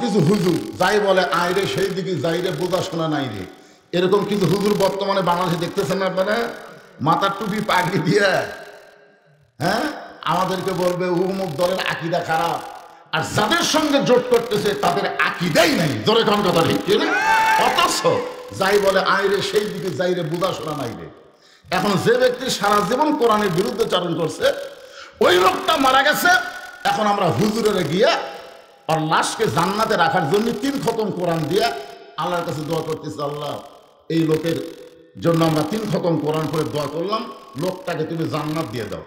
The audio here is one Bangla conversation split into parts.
কিছু হুজুর যাই বলে আইরে সেই দিকে যাইরে বোঝা শোনা নাই রে, এরকম কিছু হুজুর বর্তমানে বাংলাদেশে দেখতেছেন আপনারা, মাথার টুপি পাগড়ি দিয়ে, হ্যাঁ, আমাদেরকে বলবে অমুক দলের আকীদা খারাপ, আর যাদের সঙ্গে জোট করতেছে তাদের আকীদাই নাই। জোরে কোন কথা ঠিক না? অথচ যাই বলে আইরে সেই দিকে যাইরে বোঝা শোনা নাই রে। এখন যে ব্যক্তি সারা জীবন কোরআনের বিরুদ্ধে চারণ করছে, ওই লোকটা মারা গেছে। এখন আমরা হুজুরের গিয়া আর লাশকে জান্নাতে রাখার জন্য 3 খতম কোরআন দিয়া আল্লাহর কাছে দোয়া করতেছি, আল্লাহ এই লোকের জন্য আমরা 3 খতম কোরআন করে দোয়া করলাম, লোকটাকে তুমি জান্নাত দিয়ে দাও।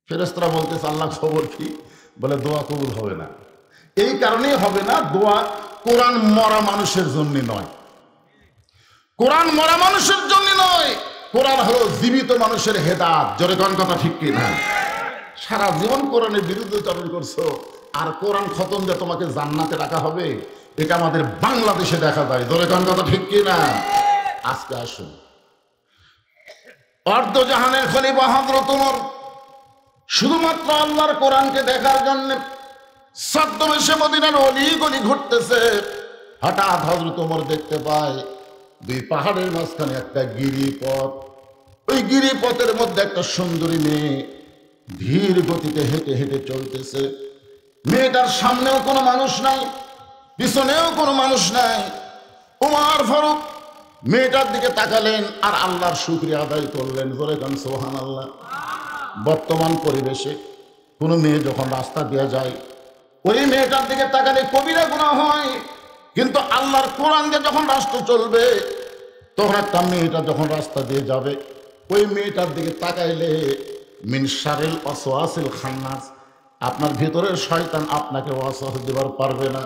ফেরেশতারা বলতেছে আল্লাহ খবর কি? বলে দোয়া কবুল হবে না। এই কারণেই হবে না, দোয়া কোরআন মরা মানুষের জন্য নয়, কোরআন মরা মানুষের জন্য নয়, কোরআন হলো জীবিত মানুষের হেদায়েত। জোরে কোন কথা ঠিক কি না? সারা জীবন কোরআনের বিরুদ্ধে চরণ করছো, আর কোরআন খতম দিয়ে তোমাকে জান্নাতে রাখা হবে, এটা আমাদের বাংলাদেশে দেখা যায়। জোরে কোন কথা ঠিক কি না? আজকে আসুন, অর্ধ জাহানের খলিফা হযরত ওমর শুধুমাত্র আল্লাহর কোরআনকে দেখার জন্য ছদ্মবেশে মদিনার অলি গলি ঘুরতেছে। হঠাৎ হযরত ওমর দেখতে পায় 2 পাহাড়ের মাঝখানে একটা গিরিপথ, ওই গিরিপথের মধ্যে একটা সুন্দরী মেয়ে ধীর গতিতে হেঁটে হেঁটে চলতেছে। মেয়েটার সামনেও কোনো মানুষ নাই, পিছনেও কোনো মানুষ নাই। ওমর ফারুক মেয়েটার দিকে তাকালেন আর আল্লাহর শুকরিয়া আদায় করলেন। জোরে গান সুবহানাল্লাহ। বর্তমান পরিবেশে কোনো মেয়ে যখন রাস্তা দিয়ে যায়, ওই মেয়েটার দিকে তাকালে কবিরা গুনাহ হয়, কিন্তু আল্লাহর কোরআন দিয়ে যখন রাস্তা চলবে, তখন একটা মেয়েটা যখন রাস্তা দিয়ে যাবে, ওই মেয়েটার দিকে তাকাইলে মিন শারিল ওয়াসওয়াসিল খান্নাস, আপনার ভিতরের শয়তান আপনাকে ওয়াসওয়াস দিবার পারবে না।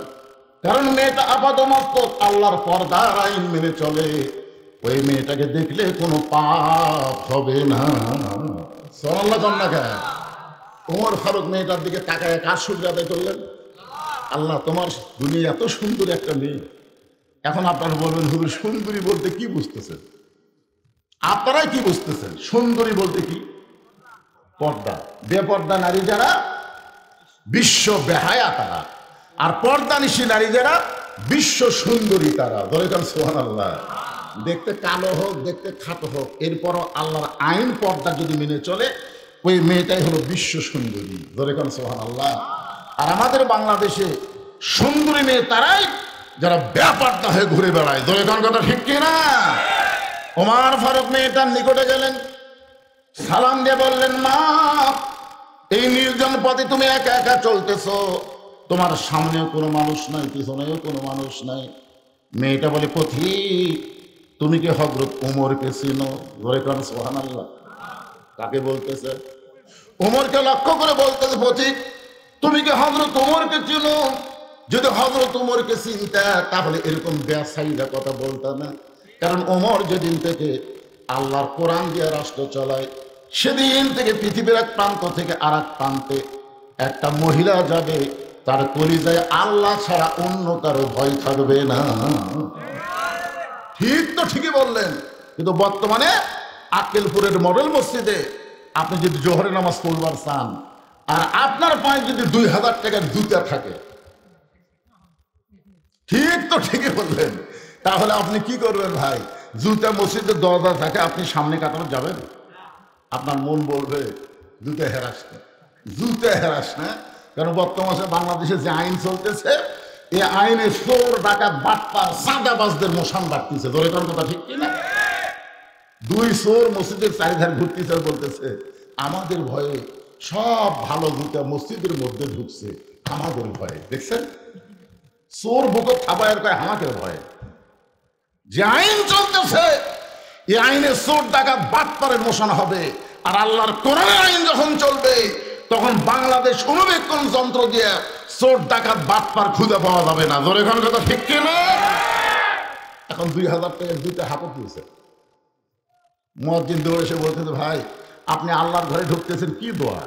কারণ মেয়েটা আপাদমস্তক আল্লাহর পর্দার আইন মেনে চলে, ওই মেয়েটাকে দেখলে কোনো পাপ হবে না। সুবহানাল্লাহ জান্নাকা। ওমর ফারুক মেয়েটার দিকে তাকায় কার শুকরিয়া আদায় করলেন? আল্লাহ তোমার দুনিয়া এত সুন্দর একটা মেয়ে। এখন আপনারা বলবেন হুজুর সুন্দরী বলতে কি বুঝতেছেন? আপনারাই কি বুঝতেছেন সুন্দরী বলতে? কি পর্দা, বেপর্দা নারী যারা বিশ্ব বেহায়া তারা, আর পর্দানিশী নারী যারা বিশ্ব সুন্দরী তারা। দরকার সুবহানাল্লাহ। দেখতে কালো হোক, দেখতে খাটো হোক, এরপরও আল্লাহর আইন পর্দা যদি মেনে চলে, ওই মেয়েটাই হলো বিশ্ব সুন্দরী। দরকার সুবহানাল্লাহ। আর আমাদের বাংলাদেশে সুন্দরী মেয়ে তারাই যারা বেপর্দা হয়ে ঘুরে বেড়ায়। দরকার কথা ঠিক কিনা? ওমর ফারুক মেয়েটার নিকটে গেলেন, সালাম দিয়ে বললেন, মা এই নির্জন পথে তুমি একা একা চলতেছো, তোমার সামনেও কোনো মানুষ নাই, পিছনেও কোনো মানুষ নাই। মেয়েটা বলে, পথিক তুমি কি হযরত ওমরকে চিনো? ধরে কারণ সুবহানাল্লাহ। কাকে বলতেছে? ওমরকে লক্ষ্য করে বলতেছে, পথিক তুমি কি হযরত ওমরকে চিনো? যদি হযরত ওমরকে চিনতা তাহলে এরকম বেসাইদা কথা বলতা না। কারণ ওমর যেদিন থেকে আল্লাহর কোরআন দিয়ে রাষ্ট্র চালায়, সেদিন থেকে পৃথিবীর এক প্রান্ত থেকে আর এক প্রান্তে একটা মহিলা যাবে, তার কলিজায় আল্লাহ ছাড়া অন্য কারো ভয় থাকবে না। ঠিক তো ঠিকই বললেন। কিন্তু বর্তমানে আক্কেলপুরের মডেল মসজিদে আপনি যদি জোহরের নামাজ পড়বার চান, আর আপনার পায়ে যদি 2000 টাকার জুতা থাকে, ঠিক তো ঠিকই বললেন, তাহলে আপনি কি করবেন ভাই? জুতা মসজিদে দরজা থাকে, আপনি সামনে কাটানো যাবেন? আপনার মন বলবে জুতা হেরাস না, জুতা হেরাস না। কারণ বর্তমানে বাংলাদেশে যে আইন চলতেছে, এই আইনে চোর ডাকাত বাটপার চাঁদাবাজদের মশান বাড়তেছে। ধরে কোন কথা ঠিক কিনা? 2 চোর মসজিদের চারিধার ঘুরতেছে, বলতেছে আমাদের ভয়ে সব ভালো জুতা মসজিদের মধ্যে ঢুকছে, আমাদের ভয়ে। দেখছেন, চোর বুকে খাবায়ের কয় আমাদের ভয়ে। যে আইন চলতেছে, এই আইনে চোর ডাকাত বাটপারের মশান হবে। আর আল্লাহর কোরআনের আইন যখন চলবে, তখন বাংলাদেশ অনুবেক্ষণ যন্ত্র দিয়ে চোর ডাকাত বাটপার খুঁজে পাওয়া যাবে না। জোরে কোন কথা ঠিক কিনা? এখন 2000 টাকা দিতে হাতে দিয়েছে। মুয়াজ্জিন দৌড়ে এসে বলতেছে, ভাই আপনি আল্লাহর ঘরে ঢুকতেছেন, কি দোয়া?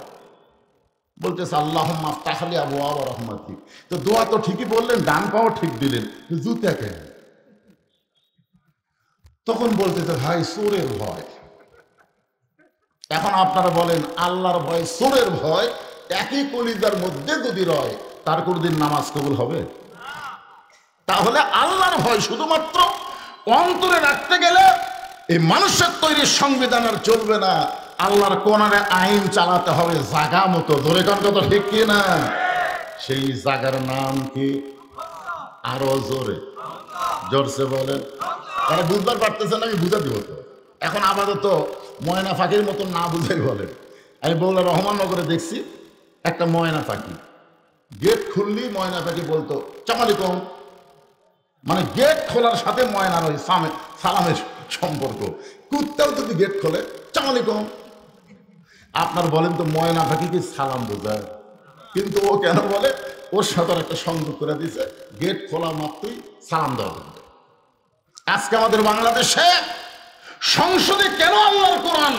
বলতেছে আল্লাহুম্মা আফতাহ লি আবওয়াব রাহমাতিক। তো দোয়া তো ঠিকই বললেন, ডান পাও ঠিক দিলেন, জুতা কেন? তখন বলতেছে ভাই চোরের ভয়। এখন আপনারা বলেন আল্লাহর ভয় চোরের ভয় একই কলিজার মধ্যে যদি রয়, তার কোনদিন নামাজ কবুল হবে? তাহলে আল্লাহর ভয় শুধুমাত্র অন্তরে রাখতে গেলে এই মানুষের তৈরি সংবিধান আর চলবে না, আল্লাহর কোরআনে আইন চালাতে হবে জায়গা মতো। ধরে কোন কথা ঠিক কি না? সেই জায়গার নাম কি? আরো জোরে জোরসে বলেন। তারা বুঝতে পারতেছে না, আমি বুঝা দিব তো। এখন আপাতত ময়না পাখির মতন না বুঝাই বলেন। আমি বললাম রহমাননগরে দেখছি একটা ময়না পাখি, গেট খুললি ময়না পাখি বলতো সালামালাইকুম, মানে গেট খোলার সাথে ময়নার ওই সালামের সম্পর্ক। কুত্তাও যদি গেট খোলে সালামালাইকুম। আপনার বলেন তো ময়না পাখি কি সালাম বোঝায়? কিন্তু ও কেন বলে? ওর সাথে একটা সংযোগ করে দিয়েছে, গেট খোলা মাত্রই সালাম দেওয়া হবে। আজকে আমাদের বাংলাদেশে সংসদে কেন আল্লাহর কোরআন?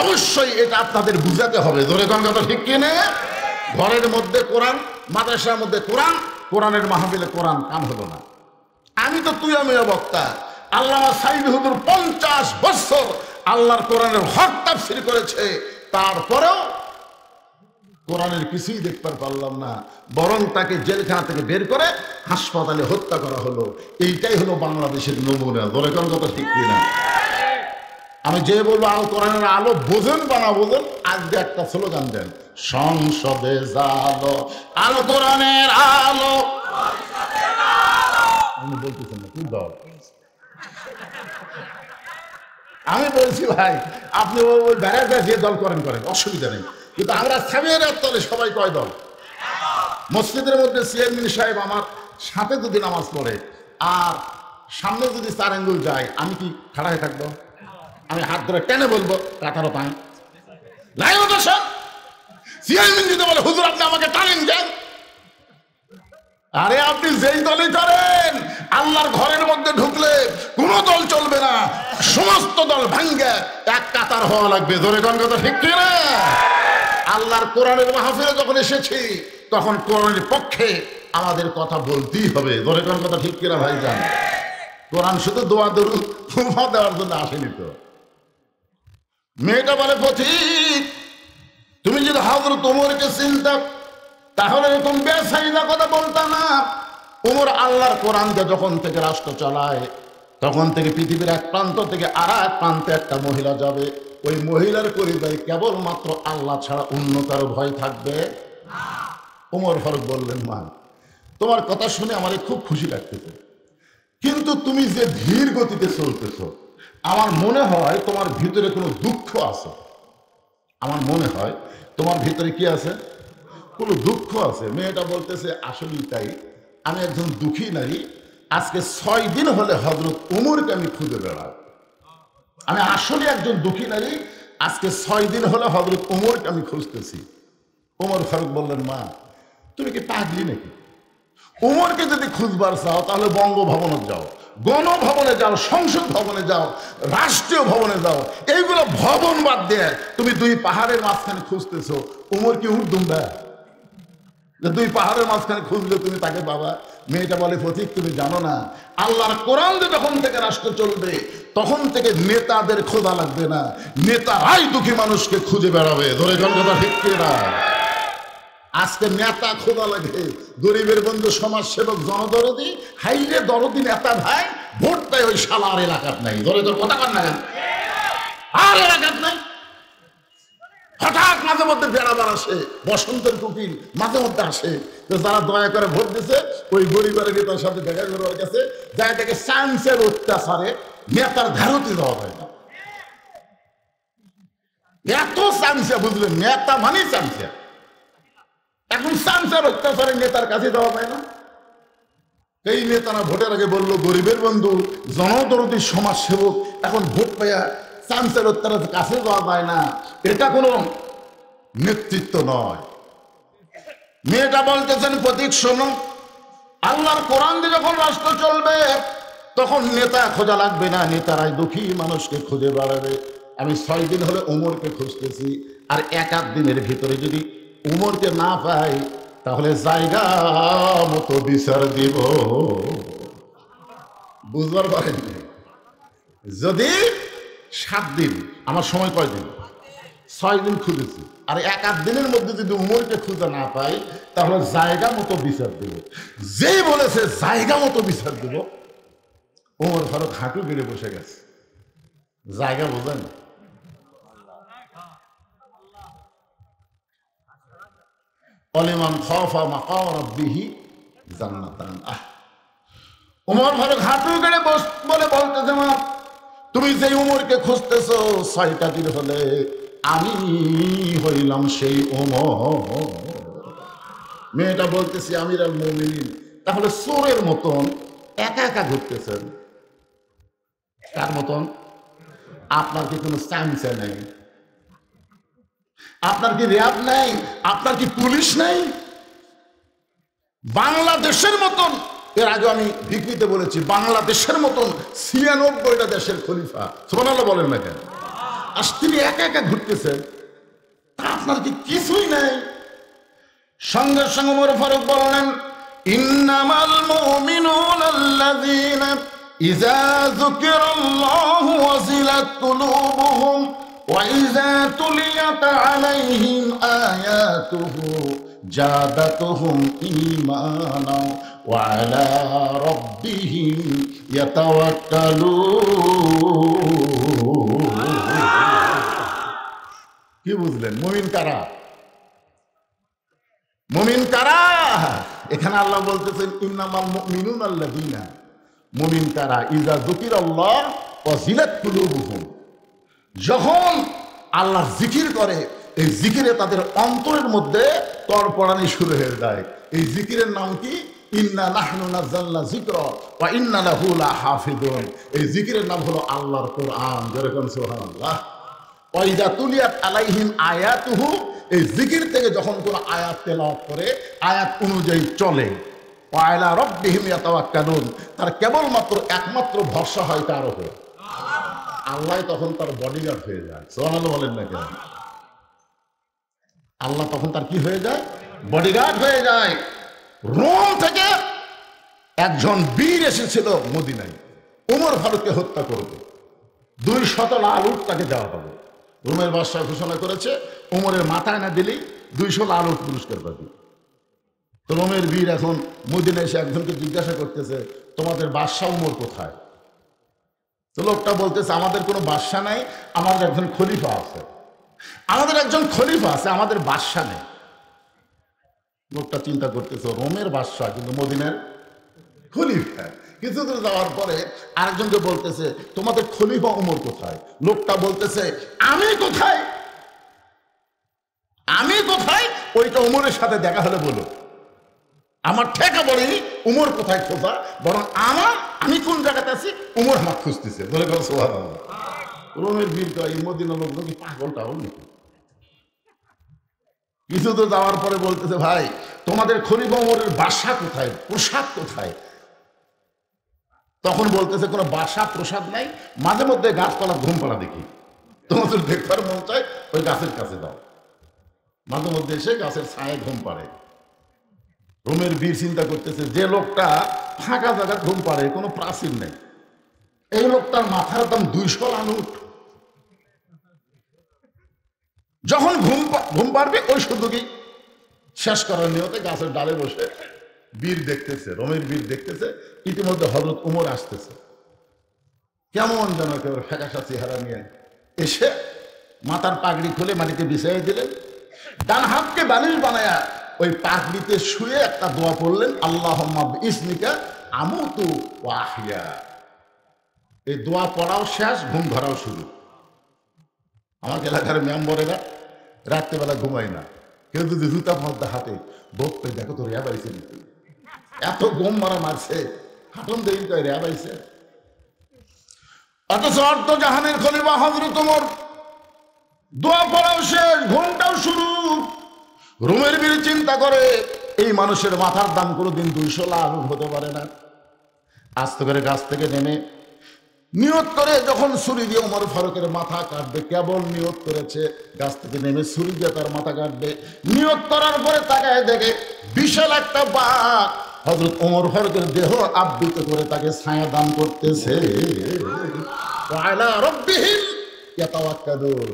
অবশ্যই এটা আপনাদের বুঝাতে হবে। ধরে কোন কথা ঠিক কিনে? ঘরের মধ্যে কোরআন, মাদ্রাসার মধ্যে কোরআন, কোরআনের মাহফিলে কোরআন কাম হলো না। আমি তো তুই আমি বক্তা, আল্লামা সাইদ হুজুর 50 বছর আল্লাহর কোরআনের হক তাফসীর করেছে, তারপরেও কোরআনের কিছুই দেখতে পারলাম না, বরং তাকে জেলখানা থেকে বের করে হাসপাতালে হত্যা করা হলো। এইটাই হলো বাংলাদেশের নমুনা। ধরে কোন কথা ঠিক কিনা? আমি যে বলবো আল কোরআনের আলো বোঝেন বা না বোঝেন, আজকে একটা স্লোগান দেন, সংসদে জালো আল কোরআনের আলো। আমি বলতেছেন না, তুই দল। আমি বলছি ভাই আপনি ওই বেড়াতে যে দল করেন করেন, অসুবিধা নেই, কিন্তু আমরা সামিয়ানের তলে সবাই কয় দল? মসজিদের মধ্যে চেয়ারম্যান সাহেব আমার সাথে যদি নামাজ পড়ে আর সামনে যদি 4 আঙ্গুল যায়, আমি কি খাড়া হয়ে থাকবো? আমি হাত ধরে টেনে বলবো কাতারও পাই নাই। চেয়ারম্যান যদি বলে হুজুর আপনি আমাকে টানেন যান, আরে আপনি যেই দলই করেন, আল্লাহর ঘরের মধ্যে ঢুকলে কোন দল চলবে না, সমস্ত দল ভাঙ্গে এক কাতার হওয়া লাগবে। ধরে কোন কথা ঠিক কিনা? আল্লাহর কোরআনের মাহফিলে যখন এসেছি তখন কোরআনের পক্ষে আমাদের কথা বলতেই হবে। ধরে কোন কথা ঠিক কিনা ভাইজান? কোরআন শুধু দোয়া দরুদ দেওয়ার জন্য আসেনি তো। মেয়েটা বলে পথিক, তুমি যদি হযরত ওমরকে চিন্তা তাহলে এরকম বেসাইদা কথা বলতা না। ওমর আল্লাহর কোরআনকে যখন থেকে রাষ্ট্র চালায়, তখন থেকে পৃথিবীর এক প্রান্ত থেকে আর এক প্রান্তে একটা মহিলা যাবে, ওই মহিলার পরিবারে কেবলমাত্র আল্লাহ ছাড়া অন্য কারো ভয় থাকবে। ওমর ফারুক বললেন, মা তোমার কথা শুনে আমার খুব খুশি লাগতেছে, কিন্তু তুমি যে ধীর গতিতে চলতেছ, আমার মনে হয় তোমার ভিতরে কোনো দুঃখ আছে। আমার মনে হয় তোমার ভিতরে কি আছে? কোনো দুঃখ আছে। মেয়েটা বলতেছে, আসলেই তাই, আমি একজন দুঃখী নারী। আজকে 6 দিন হলে হযরত ওমরকে আমি খুঁজে বেড়াই। আমি আসলে একজন দুঃখী নারী, আজকে 6 দিন হলে হযরত ওমরকে আমি খুঁজতেছি। ওমর ফারুক বললেন, মা তুমি কি পাগলি নাকি? ওমরকে যদি খুঁজবার চাও তাহলে বঙ্গভবনে যাও, গণভবনে যাও, সংসদ ভবনে যাও, রাষ্ট্রীয় ভবনে যাও। এইগুলো ভবন বাদ দিয়ে তুমি 2 পাহাড়ের মাঝখানে খুঁজতেছো। ওমর কি উর্দুম্বা যে 2 পাহাড়ের মাঝখানে খুঁজলে তুমি তাকে পাবা? মেয়েটা বলে, পথিক তুমি জানো না, আল্লাহর কোরআন যখন থেকে রাষ্ট্র চলবে তখন থেকে নেতাদের খোঁজা লাগবে না, নেতারাই দুঃখী মানুষকে খুঁজে বেড়াবে। ধরে কোন কথা ঠিক কিনা? আজকে নেতা খোঁজা লাগে, গরিবের বন্ধু, সমাজ সেবক, জনদরদি, হাইরে দরদি নেতা ভাই, ভোট দেয় ওই শালার এলাকার নাই। ধরে তোর কথা কার না, আর এলাকার নাই। হঠাৎ মাঝে মধ্যে বেড়াবার আসে, বসন্তের কুকিল মাঝে মধ্যে আসে, যারা দয়া করে ভোট দিছে ওই গরিবের নেতার সাথে দেখা করে ওর কাছে যায়, তাকে চান্সের অত্যাচারে নেতার ধারতি দেওয়া হয় না। এত চান্সে, বুঝলেন, নেতা মানে চান্সে। এখন চান্সের অত্যাচারে নেতার কাছে দেওয়া হয় না। এই নেতারা ভোটের আগে বললো গরিবের বন্ধু, জনদরদি, সমাজ সেবক, এখন ভোট পাইয়া চান্সের অত্যাচারের কাছে দেওয়া যায় না। এটা কোনো নেতৃত্ব নয়। মেয়েটা বলতেছেন, প্রতীক শোনো, আল্লাহর কোরআন দিয়ে যখন রাষ্ট্র চলবে তখন নেতা খোঁজা লাগবে না, নেতারাই দুঃখী মানুষকে খুঁজে বেড়াবে। আমি 6 দিন হলে ওমরকে খুঁজতেছি, আর 1-8 দিনের ভিতরে যদি ওমরকে না পাই তাহলে জায়গা মতো বিচার দিব। বুঝবার পারেন? যদি 7 দিন, আমার সময় কয় দিন? 6 দিন খুঁজেছি, আর 1-8 দিনের মধ্যে যদি উমরকে খুঁজে না পাই তাহলে জায়গা মতো বিচার দেব। যেই বলেছে জায়গা মতো বিচার দেব, ওমর ফারুক হাঁটু গেড়ে বসে গেছে। জায়গা বোঝেন? অলিমান খাফা মাকাম রাব্বিহি জান্নাতান। ওমর ফারুক হাঁটু গেড়ে বলে বলতেছে, মা তুমি যে উমরকে খুঁজতেছো 6টা দিন হলে আমি হইলাম সেই ওমর। মেয়েটা বলতেছি আমিরুল মুমিনিন, তাহলে চোরের মতন একা একা ঘুরতেছেন, কার মতন? আপনার কি কোনো চামচা নেই? আপনার কি র্যাব নেই? আপনার কি পুলিশ নেই? বাংলাদেশের মতন, এর আগে আমি বিক্রিতে বলেছি, বাংলাদেশের মতন 96টা দেশের খলিফা, সুবহানাল্লাহ বলেন না কেন? আজ তিনি একা একা ঘুরতেছেন, আপনার কি কিছুই নেই? সঙ্গে সঙ্গে ওমর ফারুক বললেন, ইন্নামাল মুমিনুনা আল্লাযীনা ইযা যুকিরাল্লাহু ওয়াজিলাত কুলুবুহুম ওয়া ইযা তুলিয়াত আলাইহিম আয়াতুহু জাদাতুহুম ঈমানা ওয়া আলা রাব্বিহিম ইয়াতাওয়াক্কালুন। কি বুঝলেন? মুমিন কারা? মুমিন কারা? এখানে আল্লাহ বলতেছেন ইন্নামাল মুমিনুনা আল্লাযীনা, মুমিন কারা? ইযা যুকিরাল্লাহ ওয়াজিলাত কুলুবুহুম, যখন আল্লাহ জিকির করে এই জিকিরে তাদের অন্তরের মধ্যে তড়পড়ানি শুরু হয়ে যায়। এই জিকিরের নাম কি? ইন্না নাহনু নাযালনা যিকরা ওয়া ইন্না লাহু লাহাফিজুন। এই জিকিরের নাম হলো আল্লাহর কোরআন। যেরকম সুবহানাল্লাহ। ওয়া ইযা তুলিয়াত আলাইহিম আয়াতুহু, এই জিকির থেকে যখন কোন আয়াত তেলাওয়াত করে, আয়াত অনুযায়ী চলে, ওয়া আলা রাব্বিহিম ইয়াতাওয়াক্কালুন, তার কেবলমাত্র একমাত্র ভরসা হয় কার উপর? আল্লাহ তখন তার বডিগার্ড হয়ে যায়। সুবহানাল্লাহ বলেন না কেন? আল্লাহ তখন তার কি হয়ে যায়? বডিগার্ড হয়ে যায়। রোম থেকে একজন বীর এসেছিল মদিনায়, ওমর ফারুককে হত্যা করবে, 200 লাল উট তাকে দেওয়া হবে। রোমের বাদশা ঘোষণা করেছে ওমরের মাথায় না দিলেই 200 লাল উট পুরস্কার পাবে। তো রোমের বীর এখন মদিনায় এসে একজনকে জিজ্ঞাসা করতেছে, তোমাদের বাদশা ওমর কোথায়? তো লোকটা বলতেছে, আমাদের কোনো বাদশা নাই, আমাদের একজন খলিফা আছে। আমাদের একজন খলিফা আছে, আমাদের বাদশা নেই। লোকটা চিন্তা করতেছে, রোমের বাদশা কিন্তু মদিনার খলিফা। কিছু দূর যাওয়ার পরে আরেকজনকে বলতেছে, তোমাদের খলিফা ওমর কোথায়? লোকটা বলতেছে, আমি কোথায়? আমি কোথায়? ওইটা ওমরের সাথে দেখা হলে বলো। আমার ঠেকা বলেনি উমর কোথায় খোঁজা, বরং আমি কোন জায়গাতে আছি উমর আমার খুঁজতেছে। বলে গেল সুবহানাল্লাহ। রোমের বীর এই মদিনার লোক নাকি পাগলটা হল। কিছু তো যাওয়ার পরে বলতেছে, ভাই তোমাদের খলিফা ওমরের বাসা কোথায়, প্রসাদ কোথায়? তখন বলতেছে, কোনো বাসা প্রসাদ নাই, মাঝে মধ্যে গাছপালা ঘুম পাড়া দেখি, তোমাদের দেখবার মন চায় ওই গাছের কাছে দাও। মাঝে মধ্যে এসে গাছের ছায়ায় ঘুম পাড়ে। রোমের বীর চিন্তা করতেছে, যে লোকটা ফাঁকা জায়গা ঘুম পাড়ে, কোনো প্রাচীর নেই, এই লোকটার মাথার দাম 200 লাল উট। যখন ঘুম পাড়বে ওই সুযোগেই শেষ করার নিয়তে গাছের ডালে বসে বীর দেখতেছে, রোমের বীর দেখতেছে। ইতিমধ্যে হযরত ওমর আসতেছে, কেমন যেন একেবারে ফ্যাকাশা চেহারা নিয়ে এসে মাথার পাগড়ি খুলে মাটিতে বিছাইয়ে দিলেন, ডান হাতকে বালিশ বানায়া ওই পাগড়িতে শুয়ে একটা দোয়া পড়লেন, আল্লাহুম্মা বিইসমিকা আমুতু ওয়া আহইয়া। এই দোয়া পড়াও শেষ, ঘুম ধরাও শুরু। আমার এলাকার মেম্বরেরা রাত্রেবেলা ঘুমায় না, কেউ যদি জুতা মধ্যে হাতে বকতে, দেখো তো রেয়া বাড়িছে, এত ঘুম মারা মারছে, হাঁটন দেরি কয় রেয়া বাড়িছে। অথচ অর্ধ জাহানের খলিফা হযরত ওমর, দোয়া পড়াও শেষ, ঘুমটাও শুরু। রোমের বীর চিন্তা করে, এই মানুষের মাথার দাম কোনোদিন 200 লাল উট হতে পারে না। আস্তে করে গাছ থেকে নেমে নিয়ত করে যখন ছুরি দিয়ে ওমর ফারুকের মাথা কাটবে, কেবল নিয়ত করেছে, গাছ থেকে নেমে ছুরি দিয়ে তার মাথা কাটবে। নিয়ত করার পরে তাকায় দেখে বিশাল একটা বাঘ হযরত ওমর ফারুকের দেহ আবৃত করে তাকে ছায়া দান করতেছে। আলা রাব্বিহিম ইয়াতাওয়াক্কালুন।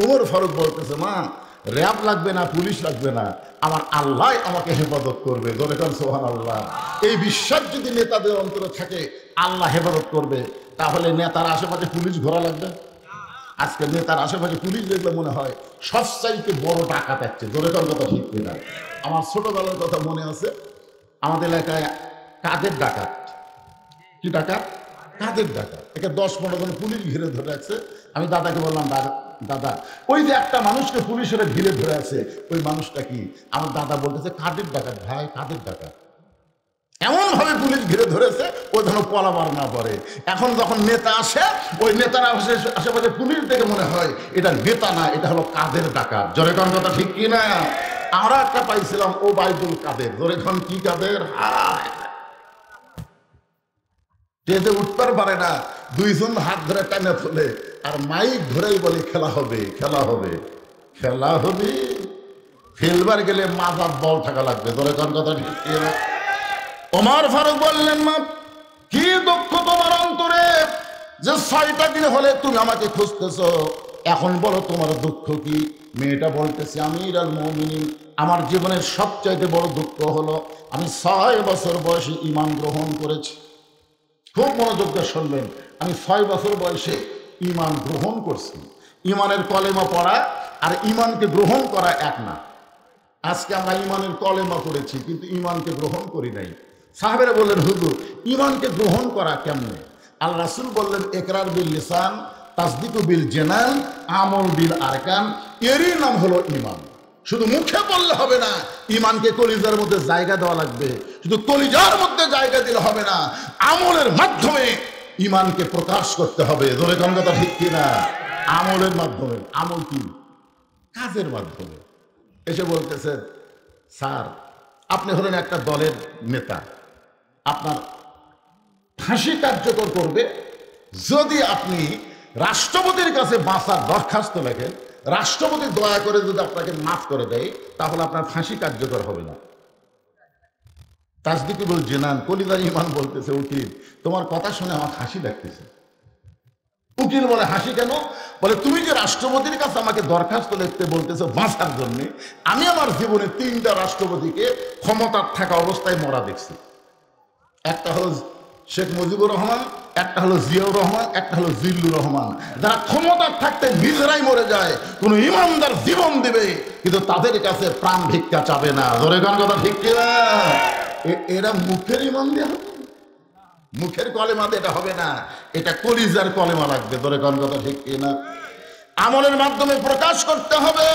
ওমর ফারুক বলতেছে, মা র‍্যাব লাগবে না, পুলিশ লাগবে না, আমার আল্লাহ আমাকে হেফাজত করবে। জোরে কান সুবহানাল্লাহ। এই বিশ্বাস যদি নেতাদের অন্তরে থাকে আল্লাহ হেফাজত করবে, তাহলে নেতার আশেপাশে পুলিশ ঘোরা লাগবে? আজকে নেতার আশেপাশে পুলিশ দেখলে মনে হয় সবচাইতে বড় ডাকাত আসছে। জোরে কান কথা ঠিক কিনা? আমার ছোটবেলার কথা মনে আছে, আমাদের এলাকায় কাদের ডাকাত, কি ডাকাত, কাদের ডাকাত, একে 10-15 জন পুলিশ ঘিরে ধরে আছে। আমি দাদাকে বললাম, দাদা ওই যে একটা মানুষকে পুলিশেরা ঘিরে ধরে আছে, ওই মানুষটা কি? আমার দাদা বলতেছে, কাদের ডাকাত ভাই, কাদের ডাকাত। এমন ভাবে পুলিশ ঘিরে ধরেছে ও যেন পলাবার না পারে। এখন যখন নেতা আসে, ওই নেতার আশেপাশে পুলিশ দেখে মনে হয় এটা নেতা না, এটা হলো কাদের ডাকাত। জোরে কোন কথা ঠিক কি না? আমরা একটা পাইছিলাম ও বাইদুল কাদের। জোরে কোন কি কাদের? স্টেজে উঠতে পারে না, 2 জন হাত ধরে টানে ফেলে আর মাইক ধরেই বলে খেলা হবে, খেলা হবে, খেলা হবে। খেলবার গেলে মাজার বল থাকা লাগবে। ধরে কোন কথা ঠিক কি না? ওমর ফারুক বললেন, মা কি দুঃখ তোমার অন্তরে যে 6টা দিন হলে তুমি আমাকে খুঁজতেছ, এখন বলো তোমার দুঃখ কি? মেয়েটা বলতেছে, আমিরুল মুমিনিন, আমার জীবনের সবচাইতে বড় দুঃখ হলো আমি 6 বছর বয়সে ঈমান গ্রহণ করেছি। খুব মনোযোগ দিয়ে শুনবেন, আমি 6 বছর বয়সে ঈমান গ্রহণ করছি। ঈমানের কলেমা পড়া আর ঈমানকে গ্রহণ করা এক না। আজকে আমরা ঈমানের কলেমা পড়েছি কিন্তু ঈমানকে গ্রহণ করি নাই। সাহাবেরা বললেন, হুজুর ঈমানকে গ্রহণ করা কেমনে? আল্লাহ রাসূল বললেন, ইকরার বিল লিসান, তাসদিকু বিল জানান, আমল বিল আরকান, এরই নাম হলো ঈমান। শুধু মুখে বললে হবে না, ঈমানকে কলিজার মধ্যে জায়গা দেওয়া লাগবে। শুধু কলিজার মধ্যে জায়গা দিলে হবে না, আমলের মাধ্যমে ঈমানকে প্রকাশ করতে হবে। জোরে কোন কথা ঠিক কিনা? আমলের মাধ্যমে। আমল কি? কাজের মাধ্যমে। এসে বলতেছে, স্যার আপনি হলেন একটা দলের নেতা, আপনার ফাঁসি কার্যকর করবে যদি আপনি রাষ্ট্রপতির কাছে বাঁচার দরখাস্ত লেখেন, রাষ্ট্রপতি দয়া করে যদি আপনাকে মাফ করে দেয়, তাহলে আপনার ফাঁসি কার্যকর হবে না। তাসদিকুল জিনান, কলিজার ঈমান বলতেছে, উকিল তোমার কথা শুনে আমার হাসি লাগতেছে। উকিল বলে, হাসি কেন? বলে, তুমি যে রাষ্ট্রপতির কাছে আমাকে দরখাস্ত লিখতে বলতেছো বাঁচার জন্য, আমি আমার জীবনে 3টা রাষ্ট্রপতিকে ক্ষমতার থাকা অবস্থায় মরা দেখছি। একটা হলো শেখ মুজিবুর রহমান, একটা হলো জিয়াউর রহমান, একটা হলো জিল্লুর রহমান। যারা ক্ষমতার থাকতে নিজেরাই মরে যায়, কোন ইমানদার জীবন দিবে কিন্তু তাদের কাছে প্রাণ ভিক্ষা চাবে না। জোরে কোন কথা ঠিক কিনা? এরা মুখের ইমান দেওয়া, মুখের কলেমা এটা হবে না, এটা কলিজার কলেমা লাগবে। ধরে কোন কথা ঠিক কিনা? আমলের মাধ্যমে প্রকাশ করতে হবে।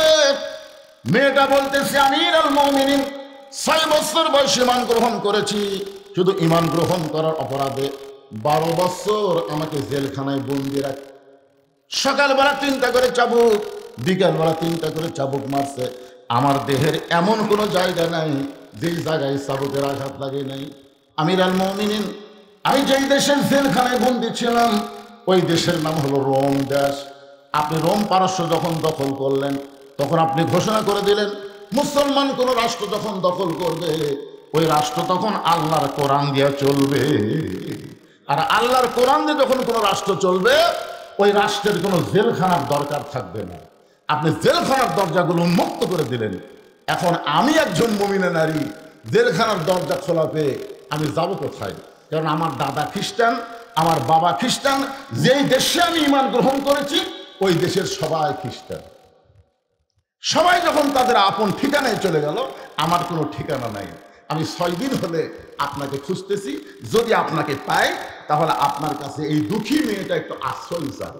মেয়েটা বলতেছে, আমিরুল মুমিনিন 6 বছর বয়সে ঈমান গ্রহণ করেছি। শুধু ঈমান গ্রহণ করার অপরাধে 12 বছর আমাকে জেলখানায় বন্দি রাখে। সকালবেলা 3টা করে চাবুক, বিকালবেলা 3টা করে চাবুক মারছে। আমার দেহের এমন কোনো জায়গা নাই যেই জায়গায় চাবুকের আঘাত লাগে নাই। আমিরুল মুমিনিন, আমি যেই দেশের জেলখানায় বন্দি ছিলাম ওই দেশের নাম হলো রোম দেশ। আপনি রোম পারস্য যখন দখল করলেন, তখন আপনি ঘোষণা করে দিলেন মুসলমান কোন রাষ্ট্র যখন দখল করবে, ওই রাষ্ট্র তখন আল্লাহর কোরআন দিয়ে চলবে। আর আল্লাহর কোরআন দিয়ে যখন কোনো রাষ্ট্র চলবে, ওই রাষ্ট্রের কোনো জেলখানার দরকার থাকবে না। আপনি জেলখানার দরজাগুলো উন্মুক্ত করে দিলেন। এখন আমি একজন মুমিনা নারী, জেলখানার দরজা খোলা পেয়ে আমি যাব কোথায়? কারণ আমার দাদা খ্রিস্টান, আমার বাবা খ্রিস্টান, যেই দেশে আমি ঈমান গ্রহণ করেছি ওই দেশের সবাই খ্রিস্টান। সবাই যখন তাদের আপন ঠিকানায় চলে গেল, আমার কোনো ঠিকানা নাই। আমি 6 দিন হলে আপনাকে খুঁজতেছি, যদি আপনাকে পাই তাহলে আপনার কাছে এই দুঃখী মেয়েটা একটু আশ্রয় চাই।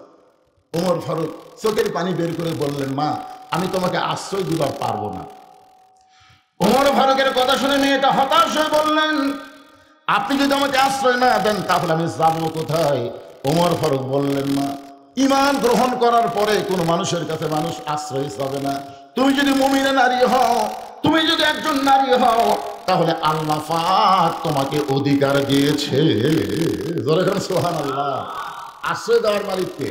ওমর ফারুক চোখের পানি বের করে বললেন, মা আমি তোমাকে আশ্রয় দিতে পারবো না। ওমর ফারুকের কথা শুনে মেয়েটা হতাশ হয়ে বললেন, আপনি যদি আমাকে আশ্রয় না দেন তাহলে আমি যাবো কোথায়? ওমর ফারুক বললেন, মা ঈমান গ্রহণ করার পরে কোনো মানুষের কাছে মানুষ আশ্রয় পাবে না। তুমি যদি মুমিনা নারী হও, তুমি যদি একজন নারী হও, তাহলে আল্লাহ পাক তোমাকে অধিকার দিয়েছে। জোরে বলেন সুবহানাল্লাহ। আশ্রয় দেওয়ার মালিক কে?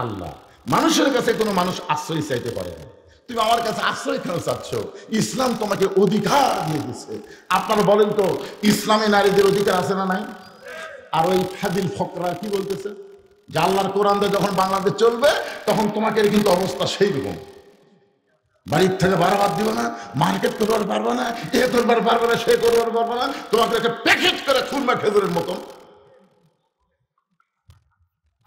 আল্লাহ। মানুষের কাছে কোনো মানুষ আশ্রয় চাইতে পারে না। তুমি আমার কাছে আশ্রয় কেন চাচ্ছ? ইসলাম তোমাকে অধিকার দিয়ে দিচ্ছে। আপনারা বলেন তো, ইসলামে নারীদের অধিকার আছে না নাই? আর ওই ফাজিল ফকরা কি বলতেছে? যে আল্লাহর কোরআন দিয়ে যখন বাংলাদেশ চলবে তখন তোমাকে কিন্তু অবস্থা সেই রকম। বাড়ির থেকে বারবার দিবে না, মার্কেট করবার পারবে না, এ করবার পারবে না, সে করবার পারবে না, তোমাকে একটা প্যাকেট করে খুরমা খেজুরের মতন।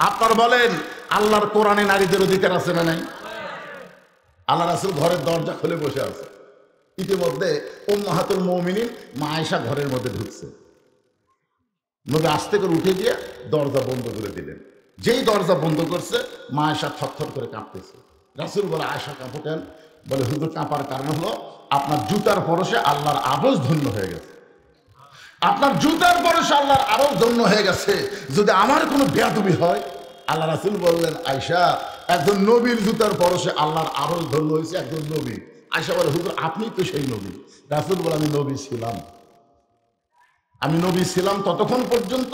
আপনার বলেন আল্লাহর কোরআনে নারীদের অধিকার আছে না নাই? আল্লাহ রাসূল ঘরের দরজা খুলে বসে আছে, ইতিমধ্যে উম্মাহাতুল মুমিনিন মা আয়েশা ঘরের মধ্যে ঢুকছে। নবী আস্তে করে উঠে গিয়ে দরজা বন্ধ করে দিলেন। যেই দরজা বন্ধ করছে মা আয়েশা থরথর করে কাঁপতেছে। রাসূল বলে, আয়েশা কাঁপো কেন? বলে, হুজুর কাঁপার কারণ হলো আপনার জুতার পরশে আল্লাহর আরশ ধন্য হয়ে গেছে। আপনার জুতার পরশে আল্লাহর আরশ ধন্য হয়ে গেছে। যদি আমার কোনো বেয়াদবি হয়, আল্লাহ রাসূল বললেন, আয়েশা একজন নবীর জুতার পরশে আল্লাহর আরশ ধন্য হয়েছে একজন নবী। আয়েশা বলে, হুজুর আপনি তো সেই নবী। রাসূল বলে, আমি নবী ছিলাম। আমি নবী ছিলাম ততক্ষণ পর্যন্ত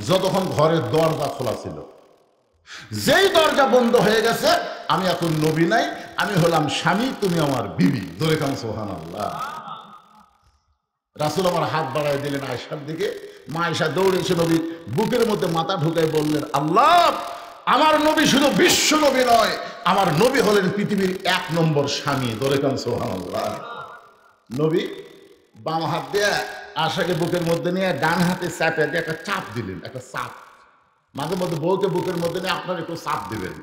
যতক্ষণ ঘরের দরজা খোলা ছিল। যেই দরজা বন্ধ হয়ে গেছে আমি এখন নবী নাই, আমি হলাম স্বামী, তুমি আমার বিবি। ধরে কান সুবহানাল্লাহ। রাসূল আমার হাত বাড়ায় দিলেন আয়েশার দিকে। মা আয়েশা দৌড়ে এসে নবীর বুকের মধ্যে মাথা ঢুকায় বললেন, আল্লাহ, আমার নবী শুধু বিশ্ব নবী নয়, আমার নবী হলেন পৃথিবীর 1 নম্বর স্বামী। ধরে কান সুবহানাল্লাহ। নবী বাম হাত দিয়ে আয়েশাকে বুকের মধ্যে নিয়ে ডান হাতে চাপে দিয়ে একটা চাপ দিলেন, একটা চাপ। মাঝে মধ্যে বউকে বুকের মধ্যে নিয়ে আপনার একটু চাপ দিবেন।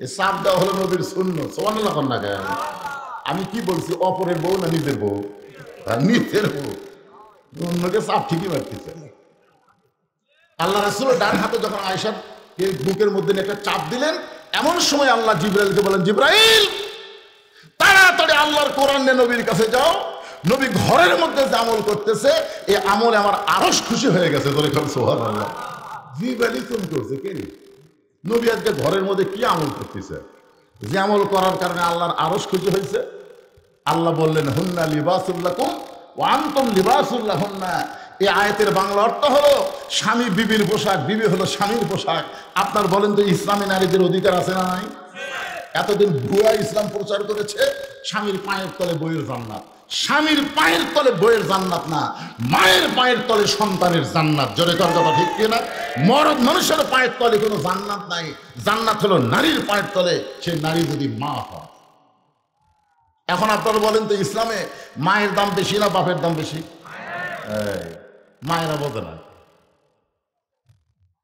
এই চাপ দেওয়া হলো নবীর সুন্নাত। সুবহানাল্লাহ না কেন? আমি কি বলছি, অপরের বউ না নিজের বউ? নিজের বউ। অন্যকে চাপ ঠিকই মারতেছে। আল্লাহ রাসূল ডান হাতে যখন আয়েশার বুকের মধ্যে নিয়ে একটা চাপ দিলেন, এমন সময় আল্লাহ জিবরাইলকে বলেন, জিবরাইল তাড়াতাড়ি আল্লাহর কোরআন নিয়ে নবীর কাছে যাও। নবী ঘরের মধ্যে যে আমল করতেছে এই আমলে আমার আরশ খুশি হয়ে গেছে। ধরে কান সুবহানাল্লাহ। জিবরাইল ফোন করছে, কে নবী আজকে ঘরের মধ্যে কি আমল করতেছে, যে আমল করার কারণে আল্লাহর আরশ খুশি হয়েছে। আল্লাহ বললেন, হুন্না লিবাসুল লাকুম ওয়া আনতুম লিবাসুল লাহুন্না। এই আয়াতের বাংলা অর্থ হলো স্বামী বিবির পোশাক, বিবি হলো স্বামীর পোশাক। আপনার বলেন তো ইসলামে নারীদের অধিকার আছে না নাই? এতদিন ভুয়া ইসলাম প্রচার করেছে, স্বামীর পায়ের তলে বইয়ের জান্নাত। স্বামীর পায়ের তলে বইয়ের জান্নাত না, মায়ের পায়ের তলে সন্তানের জান্নাত। জোরে কর কথা ঠিক কি না? মরদ মানুষের পায়ের তলে কোনো জান্নাত নাই। জান্নাত হলো নারীর পায়ের তলে, সেই নারী যদি মা হয়। এখন আপনারা বলেন তো ইসলামে মায়ের দাম বেশি না বাপের দাম বেশি? মায়েরা বোঝে না,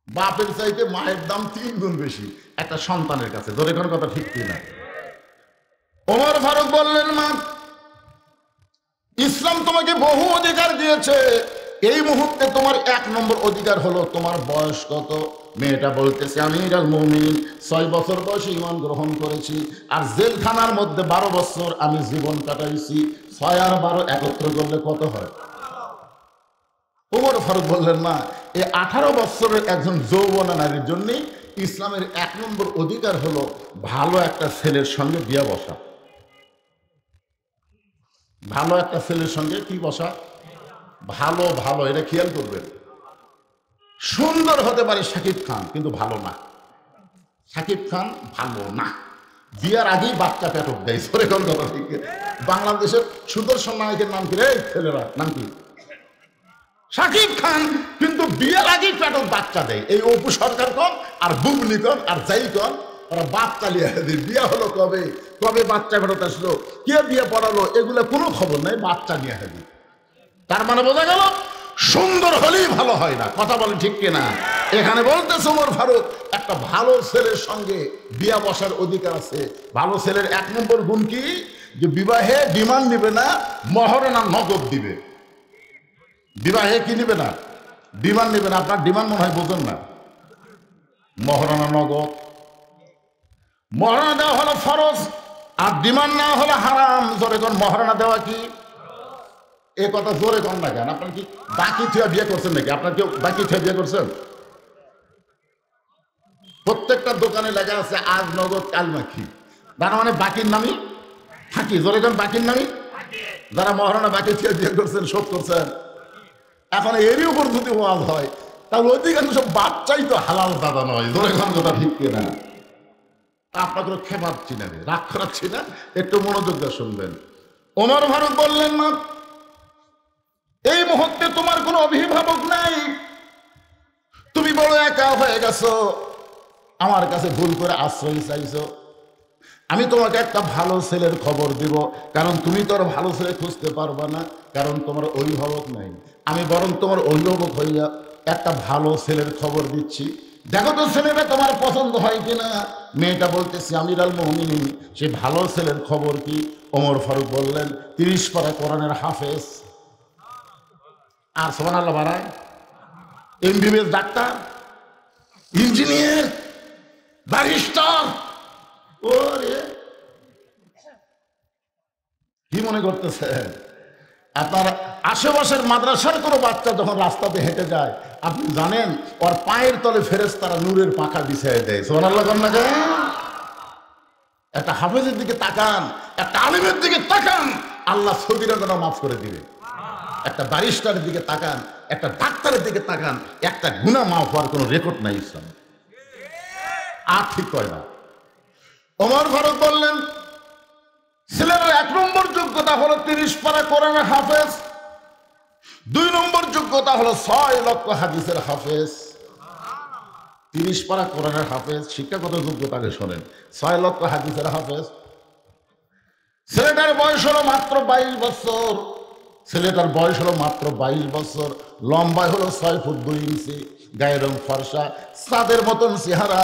বাপের চাইতে মায়ের দাম 3 গুণ বেশি একটা সন্তানের কাছে। ধরে কোন কথা ঠিক কিনা? ওমর ফারুক বললেন, মা, ইসলাম তোমাকে বহু অধিকার দিয়েছে, এই মুহূর্তে তোমার 1 নম্বর অধিকার হলো তোমার বয়স কত। মেয়েটা বলতেছে, আমিরুল মুমিনিন 6 বছর বয়সে ঈমান গ্রহণ করেছি, আর জেলখানার মধ্যে 12 বছর আমি জীবন কাটাইছি। 6 আর 12 একত্র করলে কত হয়? ওমর ফারুক বললেন, মা, এই 18 বছরের একজন যৌবনা নারীর জন্য ইসলামের 1 নম্বর অধিকার হলো ভালো একটা ছেলের সঙ্গে বিয়ে বসা। ভালো একটা ছেলের সঙ্গে কি বসা? ভালো ভালো, এটা খেয়াল করবেন। সুন্দর হতে পারে শাকিব খান, কিন্তু ভালো না। শাকিব খান ভালো না, বিয়ার আগেই বাচ্চা পেটক দেয়। সরে কোন কথা ঠিক? বাংলাদেশের সুদর্শন নায়কের নাম কি রে ছেলেরা? নাম কি? শাকিব খান, কিন্তু বিয়ের আগেই পেটক বাচ্চা দেয়। এই অপু সরকার কন আর বুবলি কন আর যাই কন, ওরা বাচ্চা লিয়ে দেয়। বিয়ে হলো কবে, কবে বাচ্চা ফেরত আসলো, কে বিয়ে পড়ালো, এগুলো কোনো খবর নাই, বাচ্চা নিয়ে দেয়। তার মানে বোঝা গেল সুন্দর হলেই ভালো হয় না। কথা বলেন ঠিক কিনা? এখানে বলতেছে ওমর ফারুক, একটা ভালো ছেলের সঙ্গে বিয়া বসার অধিকার আছে। ভালো ছেলের 1 নম্বর গুণ কি? যে বিবাহে ডিমান্ড নিবে না, মহারণা নগদ দিবে। বিবাহে কি নিবে না? ডিমান্ড নিবে না। আপনার ডিমান্ড মনে হয় বোঝেন না। মহারণা নগদ। মহারণা দেওয়া হলো ফরজ, আর ডিমান্ড নেওয়া হলো হারাম। জোরে কোন মহারণা দেওয়া কি? এ কথা জোরে কন না কেন? আপনার কি বাকি থিয়া বিয়ে করছেন নাকি? আপনার কেউ বাকি থিয়া বিয়ে করছেন? প্রত্যেকটা দোকানে লেখা আছে আজ নগদ কাল বাকি। তার মানে বাকির নামই ফাঁকি। জোরে কোন বাকির নামই? যারা মহারণা বাকি থিয়া বিয়ে করছেন, শোধ করছেন, এখন এরই উপর যদি ওয়াজ হয় তাহলে অধিকাংশ সব বাচ্চাই তো হালাল দাদা নয়। জোরে কোন কথা ঠিক কিনা? আপনাকে খেপাচ্ছি না, রাগ করাচ্ছি না, একটু মনোযোগ দিয়ে শুনবেন। ওমর ফারুক বললেন, মা, এই মুহূর্তে তোমার কোনো অভিভাবক নাই, তুমি বড় একা হয়ে গেছো। আমার কাছে ভুল করে আশ্রয় চাইছো। আমি তোমাকে একটা ভালো ছেলের খবর দিব, কারণ তুমি তো আর ভালো ছেলে খুঁজতে পারবা না, কারণ তোমার অভিভাবক নাই। আমি বরং তোমার অভিভাবক হইয়া একটা ভালো ছেলের খবর দিচ্ছি, দেখো তো ছেলেটা তোমার পছন্দ হয় কিনা। মেয়েটা বলতেছি আমিরুল মুমিনিন, সে ভালো ছেলের খবর কি? ওমর ফারুক বললেন 30 পারা কোরআনের হাফেজ। আর সুবহানাল্লাহ বাড়ায়, এমবিবিএস ডাক্তার, ইঞ্জিনিয়ার, ব্যারিস্টার। ওরে কি মনে করতেছে? আপনার আশেপাশের মাদ্রাসার কোনো বাচ্চা যখন রাস্তাতে হেঁটে যায়, আপনি জানেন ওর পায়ের তলে ফেরেশতারা নূরের পাখা বিছিয়ে দেয়। সুবহানাল্লাহ না? একটা হাফেজের দিকে তাকান, একটা আলিমের দিকে তাকান, আল্লাহ সগীরা গুনাহ মাফ করে দিবে। একটা ব্যারিস্টারের দিকে তাকান, একটা ডাক্তারের দিকে তাকান, একটা গুনাহ মাফ হওয়ার কোনো রেকর্ড নাই ইসলাম। আর ঠিক কয় না। ওমর ফারুক বললেন ছেলের 1 নম্বর যোগ্যতা হলো 30 পারা কোরআনের হাফেজ, 2 নম্বর যোগ্যতা হলো 6 লক্ষ হাদিসের হাফেজ। 30 পারা কোরআনের হাফেজ, শিক্ষাগত যোগ্যতাকে শোনেন, 6 লক্ষ হাদিসের হাফেজ। ছেলেটার বয়স হলো মাত্র 22 বছর। ছেলেটার বয়স হলো মাত্র 22 বছর। লম্বায় হলো 6 ফুট 2 ইঞ্চি, গায়ের রং ফর্সা, চাঁদের মতন চেহারা।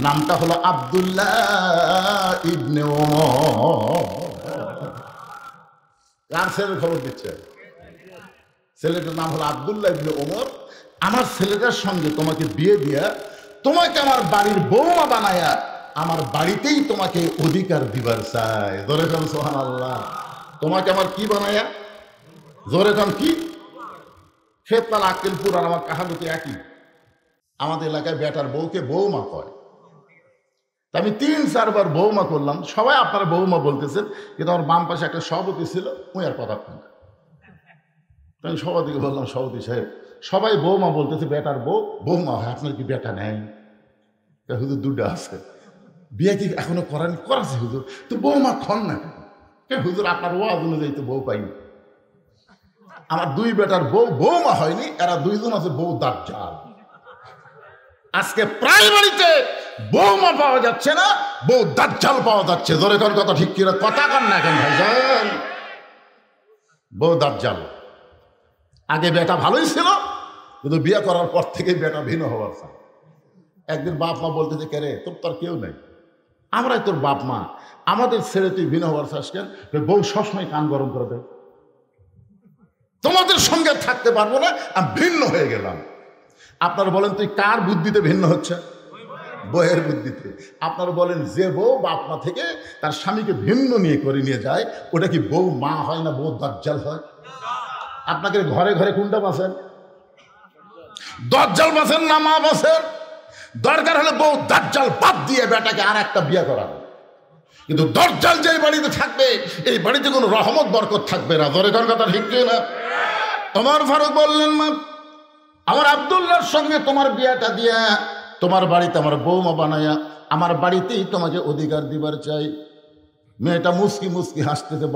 নামটা হলো আব্দুল্লাহ ইবনে ওমর। কার ছেলের খবর দিচ্ছে? ছেলেটার নাম হলো আব্দুল্লাহ ইবনে ওমর। আমার ছেলেটার সঙ্গে তোমাকে বিয়ে দিয়া, তোমাকে আমার বাড়ির বৌমা বানায়া আমার বাড়িতেই তোমাকে অধিকার দিবার চাই। জোরে কান সুবহানাল্লাহ। তোমাকে আমার কি বানায়া? জোরে কান কি? খেতলাল আক্কেলপুর আর আমার কাহাবতি একই। আমাদের এলাকায় বেটার বউকে বৌমা কয়। আমি 3-4 বার বৌমা করলাম, সবাই আপনারা বৌমা বলতেছেন, কিন্তু আমার বাম পাশে একটা সভাপতি ছিল, ওই আর কথা কয় না। আমি সভাপতিকে বললাম, সভাপতি সাহেব সবাই বৌমা বলতেছে, বেটার বউ বৌমা হয়, আপনার কি বেটা নেই? হুজুর 2টা আছে। বিয়ে কি এখনো করানি? করাছে হুজুর। তো বৌমা খন না কেন? হুজুর আপনার ওয়াজ অনুযায়ী তো বউ পাইনি। আমার 2 বেটার বউ বৌমা হয়নি, এরা 2 জন আছে বউ দাজ্জাল। আজকে প্রায় বাড়িতে বৌমা পাওয়া যাচ্ছে না, বউ দাজ্জাল পাওয়া যাচ্ছে। জোরে কোন কথা ঠিক কিনা? কথা কান না এখন ভাইজান। বউ দাজ্জাল। আগে বেটা ভালোই ছিল, কিন্তু বিয়ে করার পর থেকেই বেটা ভিন্ন হওয়ার চায়। একদিন বাপ মা বলতেছে, কে রে তোর তোর কেউ নেই, আমরাই তোর বাপ মা, আমাদের ছেড়ে তুই ভিন্ন হওয়ার চাস কেন? বউ সবসময় কান গরম করে দেয়, তোমাদের সঙ্গে থাকতে পারবো না, আমি ভিন্ন হয়ে গেলাম। আপনারা বলেন তুই কার বুদ্ধিতে ভিন্ন হচ্ছে? বউয়ের বুদ্ধিতে। আপনারা বলেন যে বউ বাপ মা থেকে তার স্বামীকে ভিন্ন নিয়ে করে নিয়ে যায়, ওটা কি বউ মা হয় না বউ দাজ্জাল হয়? আপনাকে ঘরে ঘরে কোনটা বাসেন? দাজ্জাল বাসেন না মা বাসেন? দরকার হলে বউ দাজ্জাল বাদ দিয়ে বেটাকে আর একটা বিয়ে করান। কিন্তু দাজ্জাল যেই বাড়িতে থাকবে, এই বাড়িতে কোনো রহমত বরকত থাকবে না। ধরে কোন কথা ঠিক না? ওমর ফারুক বললেন, মা আমার আব্দুল্লাহর সঙ্গে তোমার বিয়েটা দিয়া তোমার বাড়িতে আমার বৌমা বানায়া আমার বাড়িতেই তোমাকে অধিকার দিবার চাই। মেয়েটা মুস্কি মুস্কি হাসতেছে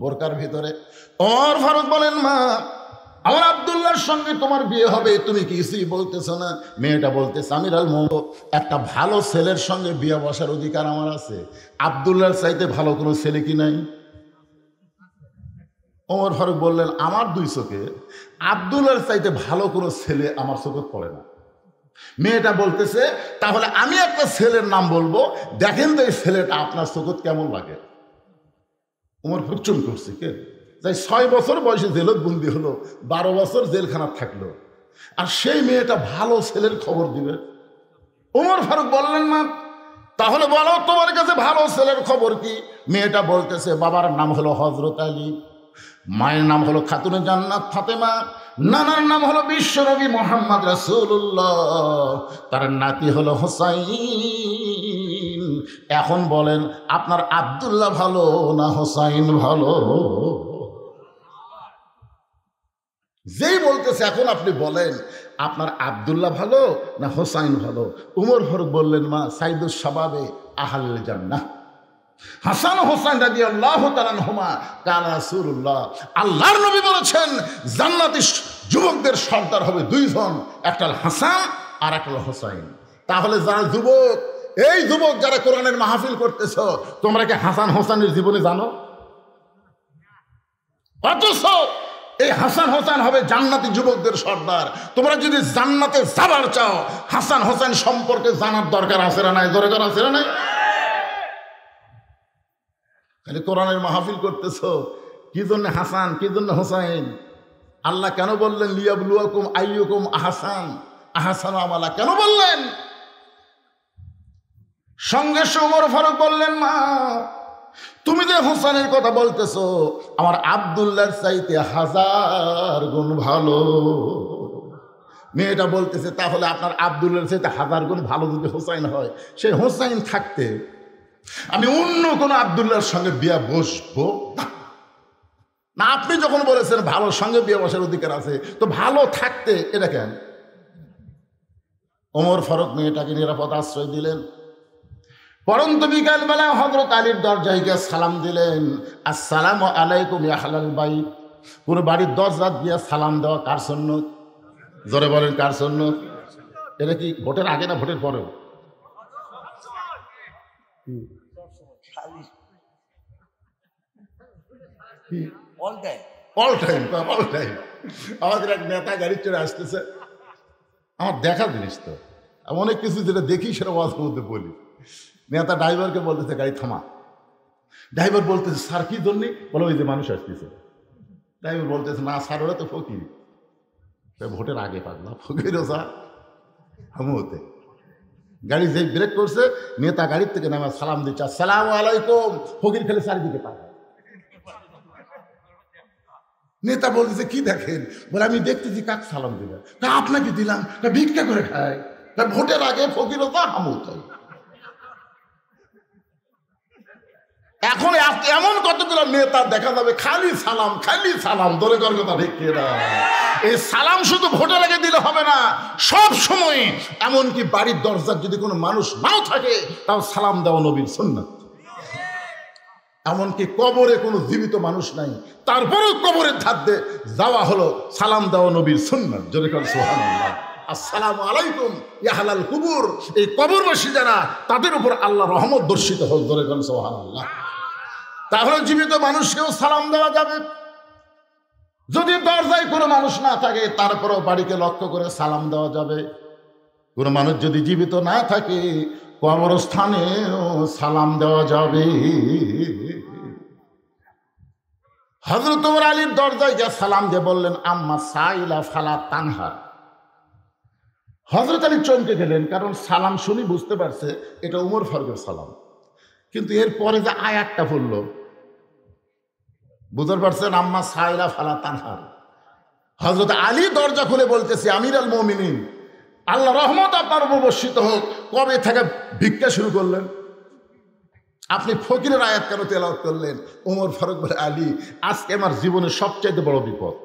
বোরকার ভিতরে। ওমর ফারুক বলেন, মা আমার আব্দুল্লাহর সঙ্গে তোমার বিয়ে হবে, তুমি কিছুই বলতেছ না। মেয়েটা বলতেছে, আমিরুল মুমিনিন, একটা ভালো ছেলের সঙ্গে বিয়ে বসার অধিকার আমার আছে। আব্দুল্লাহর চাইতে ভালো কোনো ছেলে কি নাই? ওমর ফারুক বললেন, আমার 2 চোখে আব্দুল্লাহর চাইতে ভালো কোনো ছেলে আমার চোখে পড়ে না। মেয়েটা বলতেছে, তাহলে আমি একটা ছেলের নাম বলবো, দেখেন তো এই ছেলেটা আপনার চোখে কেমন লাগে। ওমর ফারুক চুপ করছে। কে? তাই 6 বছর বয়সে জেলত বন্দি হলো, 12 বছর জেলখানা থাকলো, আর সেই মেয়েটা ভালো ছেলের খবর দিবে। ওমর ফারুক বললেন, না তাহলে বলো তোমার কাছে ভালো ছেলের খবর কি? মেয়েটা বলতেছে, বাবার নাম হলো হযরত আলী, মায়ের নাম হলো খাতুনে জান্নাত ফাতেমা, নানার নাম হলো বিশ্বনবী মুহাম্মদ রাসূলুল্লাহ, তার নাতি হলো হোসাইন। এখন বলেন আপনার আব্দুল্লাহ ভালো না হোসাইন ভালো? যেই বলতেছে এখন আপনি বলেন আপনার আব্দুল্লাহ ভালো না হোসাইন ভালো? উমর ফারুক বললেন, মা সাইদুস শাবাবে আহলুল জান্নাহ হাসান হোসেন রাদিয়াল্লাহু তাআলা আনহুমা কানা রাসূলুল্লাহ, আল্লাহর নবী বলেছেন জান্নাতি যুবকদের সর্দার হবে 2 জন, একটা হাসান আর একটা হোসাইন। তাহলে যারা যুবক, এই যুবক যারা কোরআনের মাহফিল করতেছ, তোমরা কি হাসান হোসেনের জীবনে জানো? অথচ এই হাসান হোসেন হবে জান্নাতি যুবকদের সর্দার। তোমরা যদি জান্নাতে যাবার চাও, হাসান হোসেন সম্পর্কে জানার দরকার আছে না নাই? দরকার আছে না নাই? খালি কোরআনের মাহফিল করতেছ, কি জন্য হাসান, কি জন্য হোসেন? আল্লাহ কেন বললেন লিয়াবলুয়াকুম আইয়ুকুম আহসান আমালা? কেন বললেন? সঙ্গে ওমর ফারুক বললেন, মা তুমি যে হোসেনের কথা বলতেছো, আমার আব্দুল্লাহর চাইতে 1000 গুণ ভালো। মেয়েটা বলতেছে, তাহলে আপনার আব্দুল্লাহর চাইতে 1000 গুণ ভালো যদি হোসেন হয়, সেই হোসেন থাকতে আমি অন্য কোনো আব্দুল্লাহর সঙ্গে বিয়া বসবো না। আপনি যখন বলেছেন ভালোর সঙ্গে বিয়ে বসার অধিকার আছে, তো ভালো থাকতে এটা কেন? ওমর ফারুক মেয়েটাকে নিরাপদ আশ্রয় দিলেন। পরন্ত বিকালবেলা হযরত আলীর দরজায় গিয়ে সালাম দিলেন, আসসালামু আলাইকুম ইয়া আহলাল বাইত। পুরো বাড়ির দরজা দিয়ে সালাম দেওয়া কার সুন্নত? জোরে বলেন, কার সুন্নত? এটা কি ভোটের আগে না ভোটের পরে? All time. আমাদের এক নেতা গাড়ি চড়ে আসতেছে, আমার দেখার জিনিস তো, আমি অনেক কিছু যেটা দেখি সেটা ওয়াজের মধ্যে বলি। নেতা ড্রাইভারকে বলতেছে গাড়ি থামা। ড্রাইভার বলতেছে, স্যার কি জন্যে? বলো ওই যে মানুষ আসতেছে। ড্রাইভার বলতেছে, না স্যার ওরা তো ফকির। ভোটের আগে পাগলা, ফকিরও স্যার হামুতে। গাড়ি যে ব্রেক করছে, নেতা গাড়ির থেকে নামা সালাম দিচ্ছে, আসসালামু আলাইকুম। ফকির খেলে চারিদিকে পায়। নেতা বলতেছে, কি দেখেন? বলে আমি দেখতেছি কাক সালাম দিলেন। আপনাকে দিলাম, ভিক্ষা করে খায়। ভোটের আগে ফকিরও তো হামুতে। এখন এমন কতগুলো নেতা দেখা যাবে খালি সালাম দরে কর কথা ঠিক না। এই সালাম শুধু ভোটের আগে দিলে হবে না, সব সময়। এমনকি বাড়ির দরজার যদি কোনো মানুষ নাও থাকে, তাও সালাম দেওয়া নবীর সুন্নাত। এমনকি কবরে কোনো জীবিত মানুষ নাই, তারপরেও কবরের ধার দিয়ে যাওয়া হলো সালাম দেওয়া নবীর সুন্নাত। জোরে কর সুবহানাল্লাহ। আসসালামু আলাইকুম ইয়া আহলাল কুবুর। এই কবরবাসী যারা, তাদের উপর আল্লাহ রহমত বর্ষিত হোক। জোরে কর সুবহানাল্লাহ। তাহলে জীবিত মানুষকেও সালাম দেওয়া যাবে। যদি দরজায় কোনো মানুষ না থাকে, তারপরেও বাড়িকে লক্ষ্য করে সালাম দেওয়া যাবে। কোনো মানুষ যদি জীবিত না থাকে, কবরস্থানেও সালাম দেওয়া যাবে। হযরত ওমর আলীর দরজায় গিয়ে সালাম দিয়ে বললেন, আম্মা সাইলা ফালা তানহার। হযরত আলী চমকে গেলেন, কারণ সালাম শুনি বুঝতে পারছে এটা ওমর ফারুকের সালাম। কিন্তু এরপরে যে আয়াতটা পড়ল, বুঝতে পারছেন, আম্মা সাইলা ফালা তানহার। হযরত আলী দরজা খুলে বলতেছে, আমির আল মুমিনিন, আল্লাহ রহমত আপনার উপর বর্ষিত হোক। কবে থেকে ভিক্ষা শুরু করলেন? আপনি ফকিরের আয়াত কেন তেলাওয়াত করলেন? ওমর ফারুক বলে, আলী, আজকে আমার জীবনের সবচাইতে বড় বিপদ।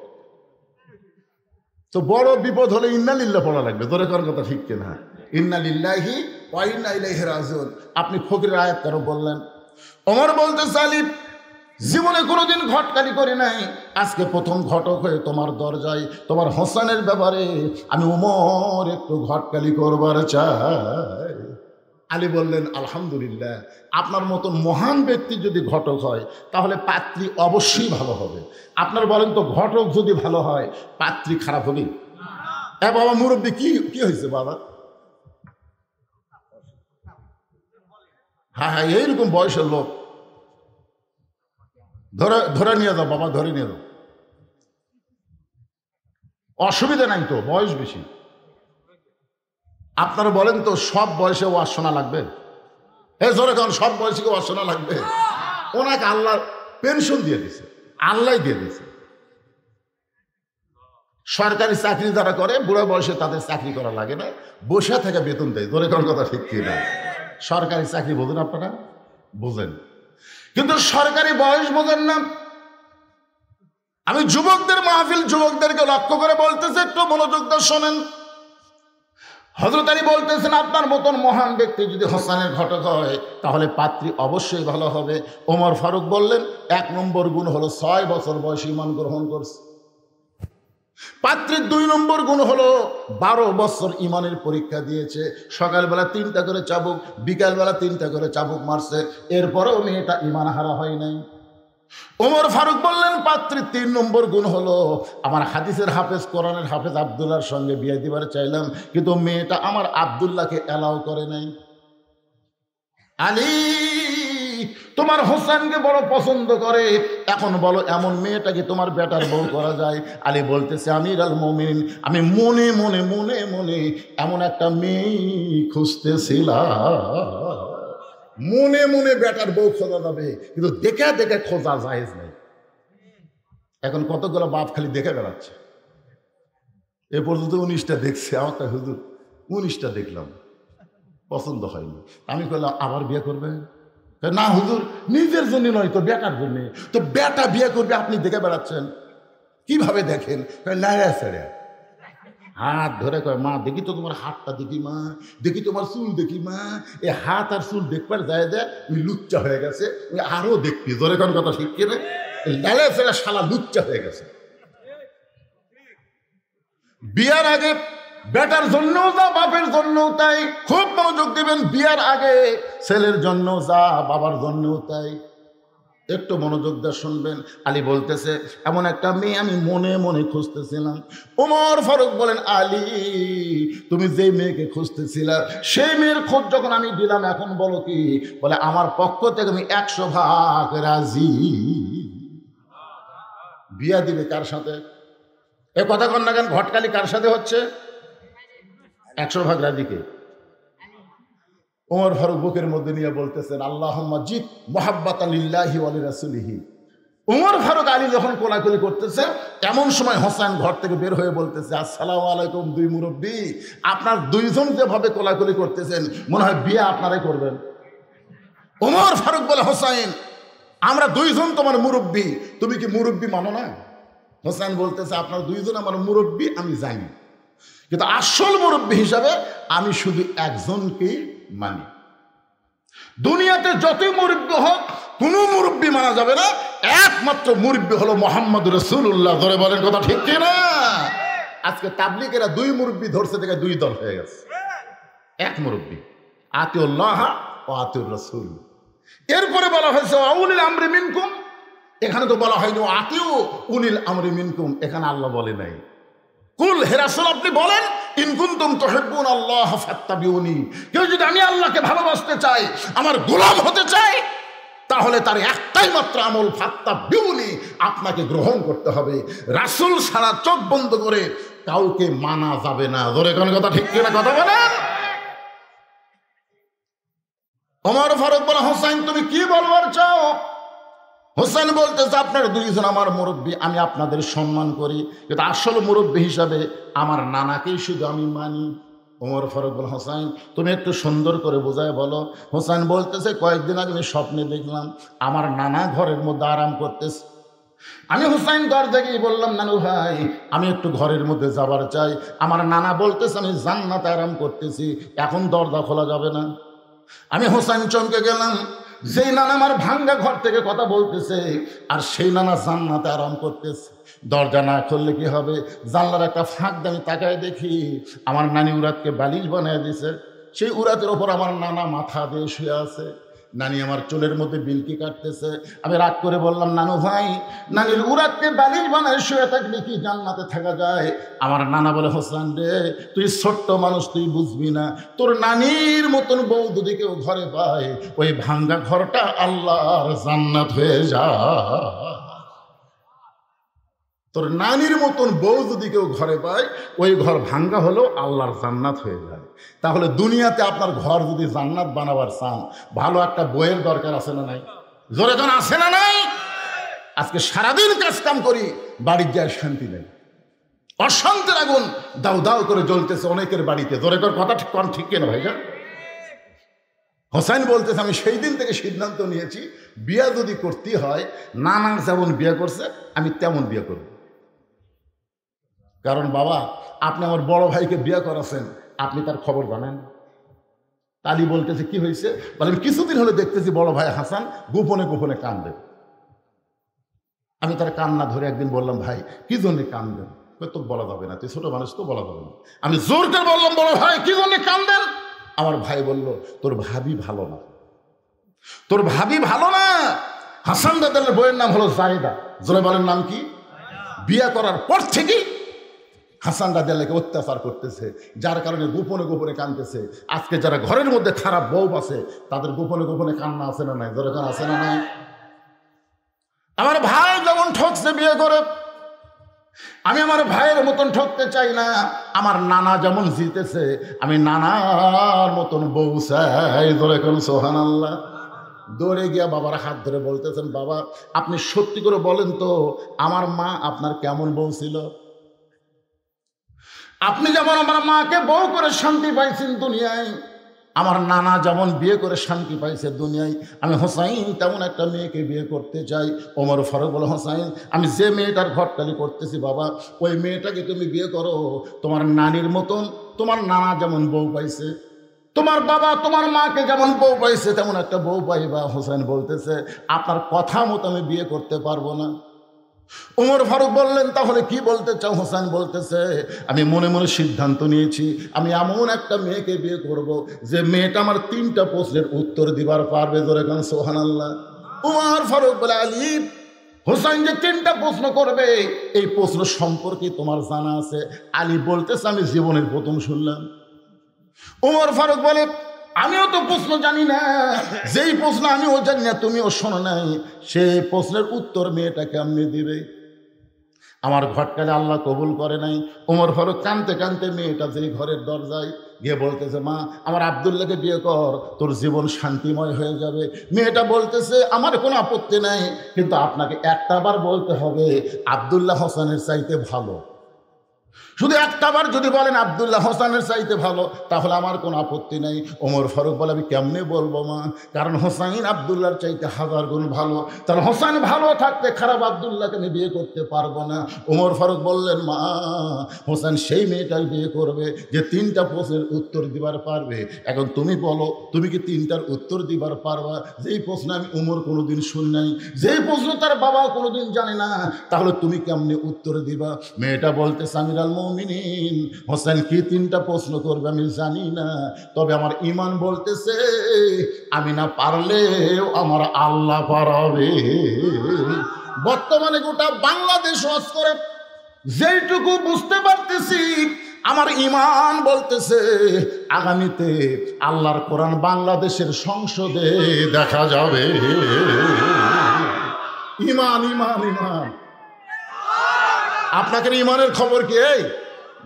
তো বড় বিপদ হলে ইন্না লিল্লাহ পড়া লাগবে। ধরে করার কথা ঠিক কিনা? ইন্না লিল্লাহি ওয়া ইন্না ইলাইহি রাজিউন। আপনি ফকিরের আয়াত কেন বললেন? ওমর বলতেছে, আলী, জীবনে কোনোদিন ঘটকালি করি নাই, আজকে প্রথম ঘটক হয়ে তোমার দরজায় তোমার হোসেনের ব্যাপারে আমি ওমর একটু ঘটকালি করবার চাই। আলী বললেন, আলহামদুলিল্লাহ, আপনার মতন মহান ব্যক্তি যদি ঘটক হয়, তাহলে পাত্রী অবশ্যই ভালো হবে। আপনার বলেন তো, ঘটক যদি ভালো হয়, পাত্রী খারাপ হবে? বাবা মুরব্বী, কি হয়েছে বাবা? হ্যাঁ, এইরকম বয়সের লোক ধরে নিয়ে যাও বাবা, ধরে নিয়ে যাও, অসুবিধা নাই তো, বয়স বেশি। আপনারা বলেন তো, সব বয়সে ওয়াজ শোনা লাগবে? জোরে কারণ সব বয়সে ওয়াজ শোনা লাগবে? ওনাকে আল্লাহ পেনশন দিয়ে দিছে, আল্লাহ দিয়ে দিছে। সরকারি চাকরি যারা করে, বুড়া বয়সে তাদের চাকরি করা লাগে না, বসে থেকে বেতন দেয়। জোরে কারণ কথা ঠিক কি না? সরকারি চাকরি বোঝেন আপনারা? বোঝেন, কিন্তু সরকারি বয়স বোঝেন না। আমি যুবকদের মাহফিল, যুবকদেরকে লক্ষ্য করে বলতেছে, একটু মনোযোগ দিয়ে শোনেন। হযরত আলী বলতেছেন, আপনার মতন মহান ব্যক্তি যদি হোসেনের ঘটক হয়, তাহলে পাত্রী অবশ্যই ভালো হবে। ওমর ফারুক বললেন, 1 নম্বর গুণ হলো 6 বছর বয়সে ঈমান গ্রহণ করছে। পাত্রীর 2 নম্বর গুণ হলো 12 বছর ইমানের পরীক্ষা দিয়েছে। সকালবেলা 3টা করে চাবুক, বিকালবেলা 3টা করে চাবুক মারছে, এরপরেও মেয়েটা ইমান হারা হয় নাই। ওমর ফারুক বললেন পাত্রীর 3 নম্বর গুণ হলো আমার হাদিসের হাফেজ, কোরআনের হাফেজ আব্দুল্লাহর সঙ্গে বিয়ে দিবার চাইলাম, কিন্তু মেয়েটা আমার আব্দুল্লাহকে অ্যালাউ করে নাই। আলী তোমার হোসেনকে বড় পছন্দ করে, এখন বলো এমন মেয়েটাকে তোমার বেটার বউ করা যায়? আলী বলতেছে আমির আল মুমিনিন, আমি মনে মনে মনে মনে এমন একটা মেয়ে খুঁজতেছিলাম। মনে মনে বেটার বউ খোঁজা যাবে, কিন্তু দেখে দেখে খোঁজা জায়েজ নেই। এখন কতগুলো বাপ খালি দেখে বেড়াচ্ছে। এ পর্যন্ত 19টা দেখছে, আমার তো হুজুর 19টা দেখলাম, পছন্দ হয়নি। আমি বললাম আবার বিয়ে করবে? না হুজুর, নিজের জন্য নয় তো বেটার জন্য। তো বেটা বিয়ে করবে, আপনি দেখে বেড়াচ্ছেন? কিভাবে দেখেন? লাইয়া ছেড়ে হাত ধরে কয় মা দেখি তো তোমার হাতটা দেখি, মা দেখি তোমার চুল দেখি, মা এই হাত আর চুল দেখবার যায় দেয় লুচ্চা হয়ে গেছে, আরো দেখবি। ধরে কোন কথা ঠিক কিনে লাইয়া ছেড়ে শালা লুচ্চা হয়ে গেছে। বিয়ার আগে বেটার জন্যও যা, বাপের জন্যও তাই। খুব মনোযোগ দিবেন, বিয়ার আগে ছেলের জন্য যা, বাবার জন্যও তাই। একটু মনোযোগ দিয়ে শুনবেন। আলী বলতেছে এমন একটা মেয়ে আমি মনে মনে খুঁজতেছিলাম। ওমর ফারুক বলেন আলী তুমি যে মেয়েকে খুঁজতেছিলা সেই মেয়ের খোঁজ যখন আমি দিলাম, এখন বলো কি? বলে আমার পক্ষ থেকে আমি 100 ভাগ রাজি। বিয়া দিবে কার সাথে? এ কথা কন না কেন? ঘটকালি কার সাথে হচ্ছে? 100 ভাগ রাজিকে ওমর ফারুক বুকের মধ্যে নিয়ে বলতেছেন আল্লাহুম্মা জিদ মুহাব্বাতান লিল্লাহি ওয়া লিরাসূলিহি। ওমর ফারুক আলী যখন কোলাকুলি করতেছে, এমন সময় হোসেন ঘর থেকে বের হয়ে বলতেছে আসসালামু আলাইকুম। 2 মুরব্বী, আপনার 2জন যেভাবে কোলাকুলি করতেছেন মনে হয় বিয়ে আপনারাই করবেন। ওমর ফারুক বলে হোসেন আমরা 2জন তোমার মুরব্বী, তুমি কি মুরব্বী মানো না? হোসেন বলতেছে আপনার 2জন আমার মুরব্বী আমি জানি, কিন্তু আসল মুরব্বী হিসাবে আমি শুধু একজনকেই মানি। দুনিয়াতে যতই মুরব্বী হোক কোনো মুরব্বী মানা যাবে না, একমাত্র মুরব্বী হলো মুহাম্মদ রাসূলুল্লাহ। ধরে বলেন কথা ঠিক কিনা? আজকে তাবলীগেরা 2 মুরব্বী ধরছে, থেকে 2 দল হয়ে গেছে। এক মুরব্বী, আতিউল্লাহ ওয়া আতিউর রাসূল। এরপরে বলা হয়েছে উলিল আমরি মিনকুম, এখানে তো বলা হয়নি আতিউ উলিল আমরি মিনকুম, এখানে আল্লাহ বলে নাই। কুল হে রাসূল আপনি বলেন ইন কুনতুম তুহিব্বুন আল্লাহ ফাত্তাবিউনি, কেউ যদি আমি আল্লাহকে ভালোবাসতে চাই, আমার গোলাম হতে চাই, তাহলে তার একটাই মাত্র আমল ফাত্তাবিউনি, আপনাকে গ্রহণ করতে হবে। রাসূল সারা চোখ বন্ধ করে কাউকে মানা যাবে না। ধরে কোন কথা ঠিক কিনা কথা বলেন? ওমর ফারুক বলে হোসেন তুমি কি বলবার চাও? হোসেন বলতেছে আপনার 2জন আমার মুরব্বী, আমি আপনাদের সম্মান করি, কিন্তু আসল মুরব্বী হিসাবে আমার নানাকেই শুধু আমি মানি। ওমর ফারুক বল হোসেন তুমি একটু সুন্দর করে বোঝায় বলো। হোসেন বলতেছে কয়েকদিন আগে আমি স্বপ্নে দেখলাম আমার নানা ঘরের মধ্যে আরাম করতেছে। আমি হোসেন দরজা গিয়ে বললাম নানু ভাই আমি একটু ঘরের মধ্যে যাবার চাই। আমার নানা বলতেছে আমি জান্নাতে আরাম করতেছি, এখন দরজা খোলা যাবে না। আমি হোসেন চমকে গেলাম, যেই নানা আমার ভাঙ্গা ঘর থেকে কথা বলতেছে আর সেই নানা জান্নাতে আরাম করতেছে। দরজা না খুললে কি হবে? জানলার একটা ফাঁক দিয়ে আমি তাকায় দেখি আমার নানি উরাতকে বালিশ বানিয়ে দিছে, সেই উরাতের ওপর আমার নানা মাথা দিয়ে শুয়ে আছে। নানি আমার চুলের মধ্যে বিলকি কাটতেছে। আমি রাগ করে বললাম নানু ভাই নানির উরাতকে বালিশ বানায় শুয়ে থাকলে কি জান্নাতে থাকা যায়? আমার নানা বলে হোসেন রে তুই ছোট্ট মানুষ, তুই বুঝবি না, তোর নানির মতন বউ যদি কেউ ঘরে পায় ওই ভাঙ্গা ঘরটা আল্লাহর জান্নাত হয়ে যায়। তোর নানির মতন বউ যদি কেউ ঘরে পায় ওই ঘর ভাঙ্গা হলেও আল্লাহর জান্নাত হয়ে যায়। তাহলে দুনিয়াতে আপনার ঘর যদি জান্নাত বানাবার চান, ভালো একটা বইয়ের দরকার আছে না নাই? জোরে জন আছে না নাই? আজকে সারাদিন কাজ কাম করি, বাড়ির যায় শান্তি নেই, অশান্তির আগুন দাউ দাউ করে জ্বলতেছে অনেকের বাড়িতে। জোরে কর কথা ঠিক কন ঠিক কেন ভাইজান? হোসেন বলতেছে আমি সেই দিন থেকে সিদ্ধান্ত নিয়েছি বিয়ে যদি করতে হয় নানা যেমন বিয়ে করছে আমি তেমন বিয়ে করব। কারণ বাবা আপনি আমার বড় ভাইকে বিয়ে করাছেন, আপনি তার খবর জানেন। তালি বলতেছে কি হয়েছে? বলে আমি কিছুদিন হলে দেখতেছি বড় ভাই হাসান গোপনে গোপনে কান্দে। আমি তার কান্না ধরে একদিন বললাম ভাই কি জন্য কান্দেন? তো বলা যাবে না, তুই ছোট মানুষ, তো বলা যাবে না। আমি জোর করে বললাম, বড় ভাই কি জন্য কান্দেন? আমার ভাই বলল, তোর ভাবি ভালো না, তোর ভাবি ভালো না। হাসান দাদার বইয়ের নাম হলো জায়দা। জোরে বলেন নাম কি? বিয়ে করার পর থেকে হাসান রাদিয়াল্লাহকে অত্যাচার করতেছে, যার কারণে গোপনে গোপনে কাঁদতেছে। আজকে যারা ঘরের মধ্যে খারাপ বউ আছে, তাদের গোপনে গোপনে কান্না আছে না নাই? জোরে কান আছে না নাই? আমার ভাই যেমন ঠকছে বিয়ে করে, আমি আমার ভাইয়ের মতন ঠকতে চাই না। আমার নানা যেমন জিতেছে, আমি নানার মতন বউ চাই। জোরে কোন সুবহানাল্লাহ। দৌড়ে গিয়া বাবার হাত ধরে বলতেছেন, বাবা আপনি সত্যি করে বলেন তো, আমার মা আপনার কেমন বউ ছিল? আপনি যেমন আমার মাকে বউ করে শান্তি পাইছেন দুনিয়ায়, আমার নানা যেমন বিয়ে করে শান্তি পাইছে দুনিয়ায়, আমি হোসাইন তেমন একটা মেয়েকে বিয়ে করতে চাই। ওমর ফারুক বলে, হোসাইন আমি যে মেয়েটার ঘটকালি করতেছি বাবা, ওই মেয়েটাকে তুমি বিয়ে করো। তোমার নানির মতন তোমার নানা যেমন বউ পাইছে, তোমার বাবা তোমার মাকে যেমন বউ পাইছে, তেমন একটা বউ পাইবা। হোসেন বলতেছে, আপনার কথা মতো আমি বিয়ে করতে পারবো না। ওমর ফারুক বললেন, তাহলে কি বলতে চাও? হোসেন বলতেছে, আমি মনে মনে সিদ্ধান্ত নিয়েছি, আমি এমন একটা মেয়েকে বিয়ে করব যে মেয়েটা আমার 3টা প্রশ্নের উত্তর দিবার পারবে। জোরে কান সুবহানাল্লাহ। ওমর ফারুক বলে, আলী হোসেন যে 3টা প্রশ্ন করবে, এই প্রশ্ন সম্পর্কে তোমার জানা আছে? আলী বলতেছে, আমি জীবনের প্রথম শুনলাম। ওমর ফারুক বলে, আমিও তো প্রশ্ন জানি না, যেই প্রশ্ন আমিও জানি না তুমিও শোনো নাই, সেই প্রশ্নের উত্তর মেয়েটা কেমনে দিবে? আমার ঘটকালে আল্লাহ কবুল করে নাই। ওমর ফারুক কানতে কানতে মেয়েটা যেই ঘরের দরজায় গিয়ে বলতেছে, মা আমার আব্দুল্লাহকে বিয়ে কর, তোর জীবন শান্তিময় হয়ে যাবে। মেয়েটা বলতেছে, আমার কোনো আপত্তি নাই, কিন্তু আপনাকে একটাবার বলতে হবে আব্দুল্লাহ হোসেনের চাইতে ভালো। শুধু একটাবার যদি বলেন আব্দুল্লাহ হোসেনের চাইতে ভালো, তাহলে আমার কোনো আপত্তি নেই। ওমর ফারুক বলে, আমি কেমনে বলবো মা, কারণ হোসাইন আব্দুল্লাহর চাইতে 1000 গুণ ভালো, তাহলে হোসেন ভালো থাকতে খারাপ আব্দুল্লাহকে আমি বিয়ে করতে পারবো না। ওমর ফারুক বললেন, মা হোসেন সেই মেয়েটাই বিয়ে করবে যে 3টা প্রশ্নের উত্তর দিবার পারবে। এখন তুমি বলো, তুমি কি 3টার উত্তর দিবার পারবা? যেই প্রশ্ন আমি ওমর কোনোদিন শুনি নাই, যেই প্রশ্ন তার বাবা কোনোদিন জানে না, তাহলে তুমি কেমনে উত্তর দিবা? মেয়েটা বলতেছে, আমিরাল মুমিনিন, হোসেন কি 3টা প্রশ্ন করবে আমি জানি না, তবে আমার ঈমান বলতেছে আমি না পারলেও আমার আল্লাহ পারাবে। বর্তমানে গোটা বাংলাদেশ ওয়াজ করে যেইটুকু বুঝতে পারতেছি, আমার ঈমান বলতেছে আগামীতে আল্লাহর কোরআন বাংলাদেশের সংসদে দেখা যাবে। ঈমান ঈমান ঈমান। আপনাকে ঈমানের খবর কি? এই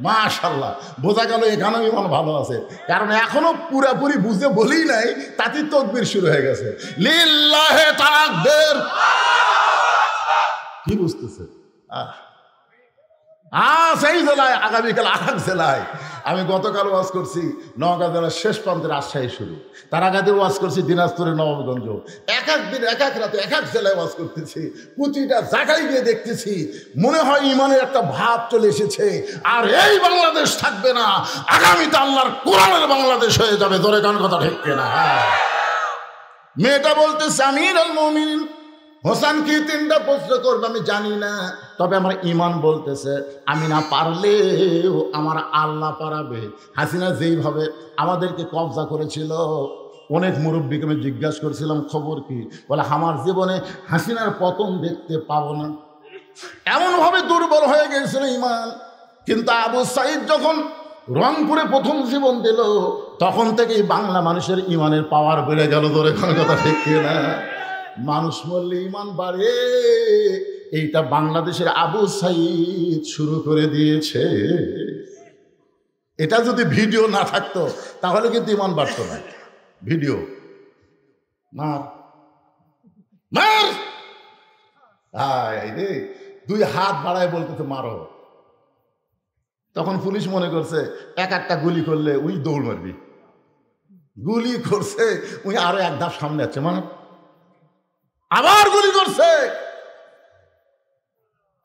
মাশাআল্লাহ, বোঝা গেল এখানেও ঈমান ভালো আছে, কারণ এখনো পুরাপুরি বুঝে বলেই নাই, তাতে তাকবীর শুরু হয়ে গেছে। লিল্লাহি তাকবীর। কি বুঝতেছে? সেই জেলায় আগামীকাল আরেক জেলায়। আমি গতকাল ওয়াজ করছি নওগাঁ জেলার শেষ প্রান্তের রাজশাহী শুরু, তার আগে ওয়াজ করছি দিনাজপুরের নবাবগঞ্জ। এক এক দিন এক এক রাতে এক এক জেলায় ওয়াজ করতেছি, প্রতিটা জায়গায় গিয়ে দেখতেছি মনে হয় ইমানের একটা ভাব চলে এসেছে। আর এই বাংলাদেশ থাকবে না, আগামীতে আল্লাহর কোরআনের বাংলাদেশ হয়ে যাবে। ধরে কান কথা ঠিক কিনা? মেয়েটা বলতেছে, আমিরুল মুমিনিন হোসেন কি 3টা প্রশ্ন করবে আমি জানি না, তবে আমার ঈমান বলতেছে আমি না পারলেও আমার আল্লাহ পারাবে। হাসিনা যেইভাবে আমাদেরকে কবজা করেছিল, অনেক মুরব্বীকে আমি জিজ্ঞাসা করেছিলাম খবর কি, বলে আমার জীবনে হাসিনার পতন দেখতে পাবো না, এমনভাবে দুর্বল হয়ে গেছিল ঈমান। কিন্তু আবু সাঈদ যখন রংপুরে প্রথম জীবন দিল, তখন থেকেই বাংলা মানুষের ঈমানের পাওয়ার বেড়ে গেল। ধরে কোনো কথা ঠিক না? মানুষ মরলে ঈমান বাড়ে, এইটা বাংলাদেশের আবু সাঈদ শুরু করে দিয়েছে। এটা যদি ভিডিও না থাকতো তাহলে কিন্তু ঈমান বাড়তো না। ভিডিও মার মার, রে 2 হাত বাড়ায় বলতেছে মারো। তখন পুলিশ মনে করছে এক একটা গুলি করলে উই দৌড় মারবি, গুলি করছে উই আরো 1 ধাপ সামনে আছে, মানে আবার গুলি করছে,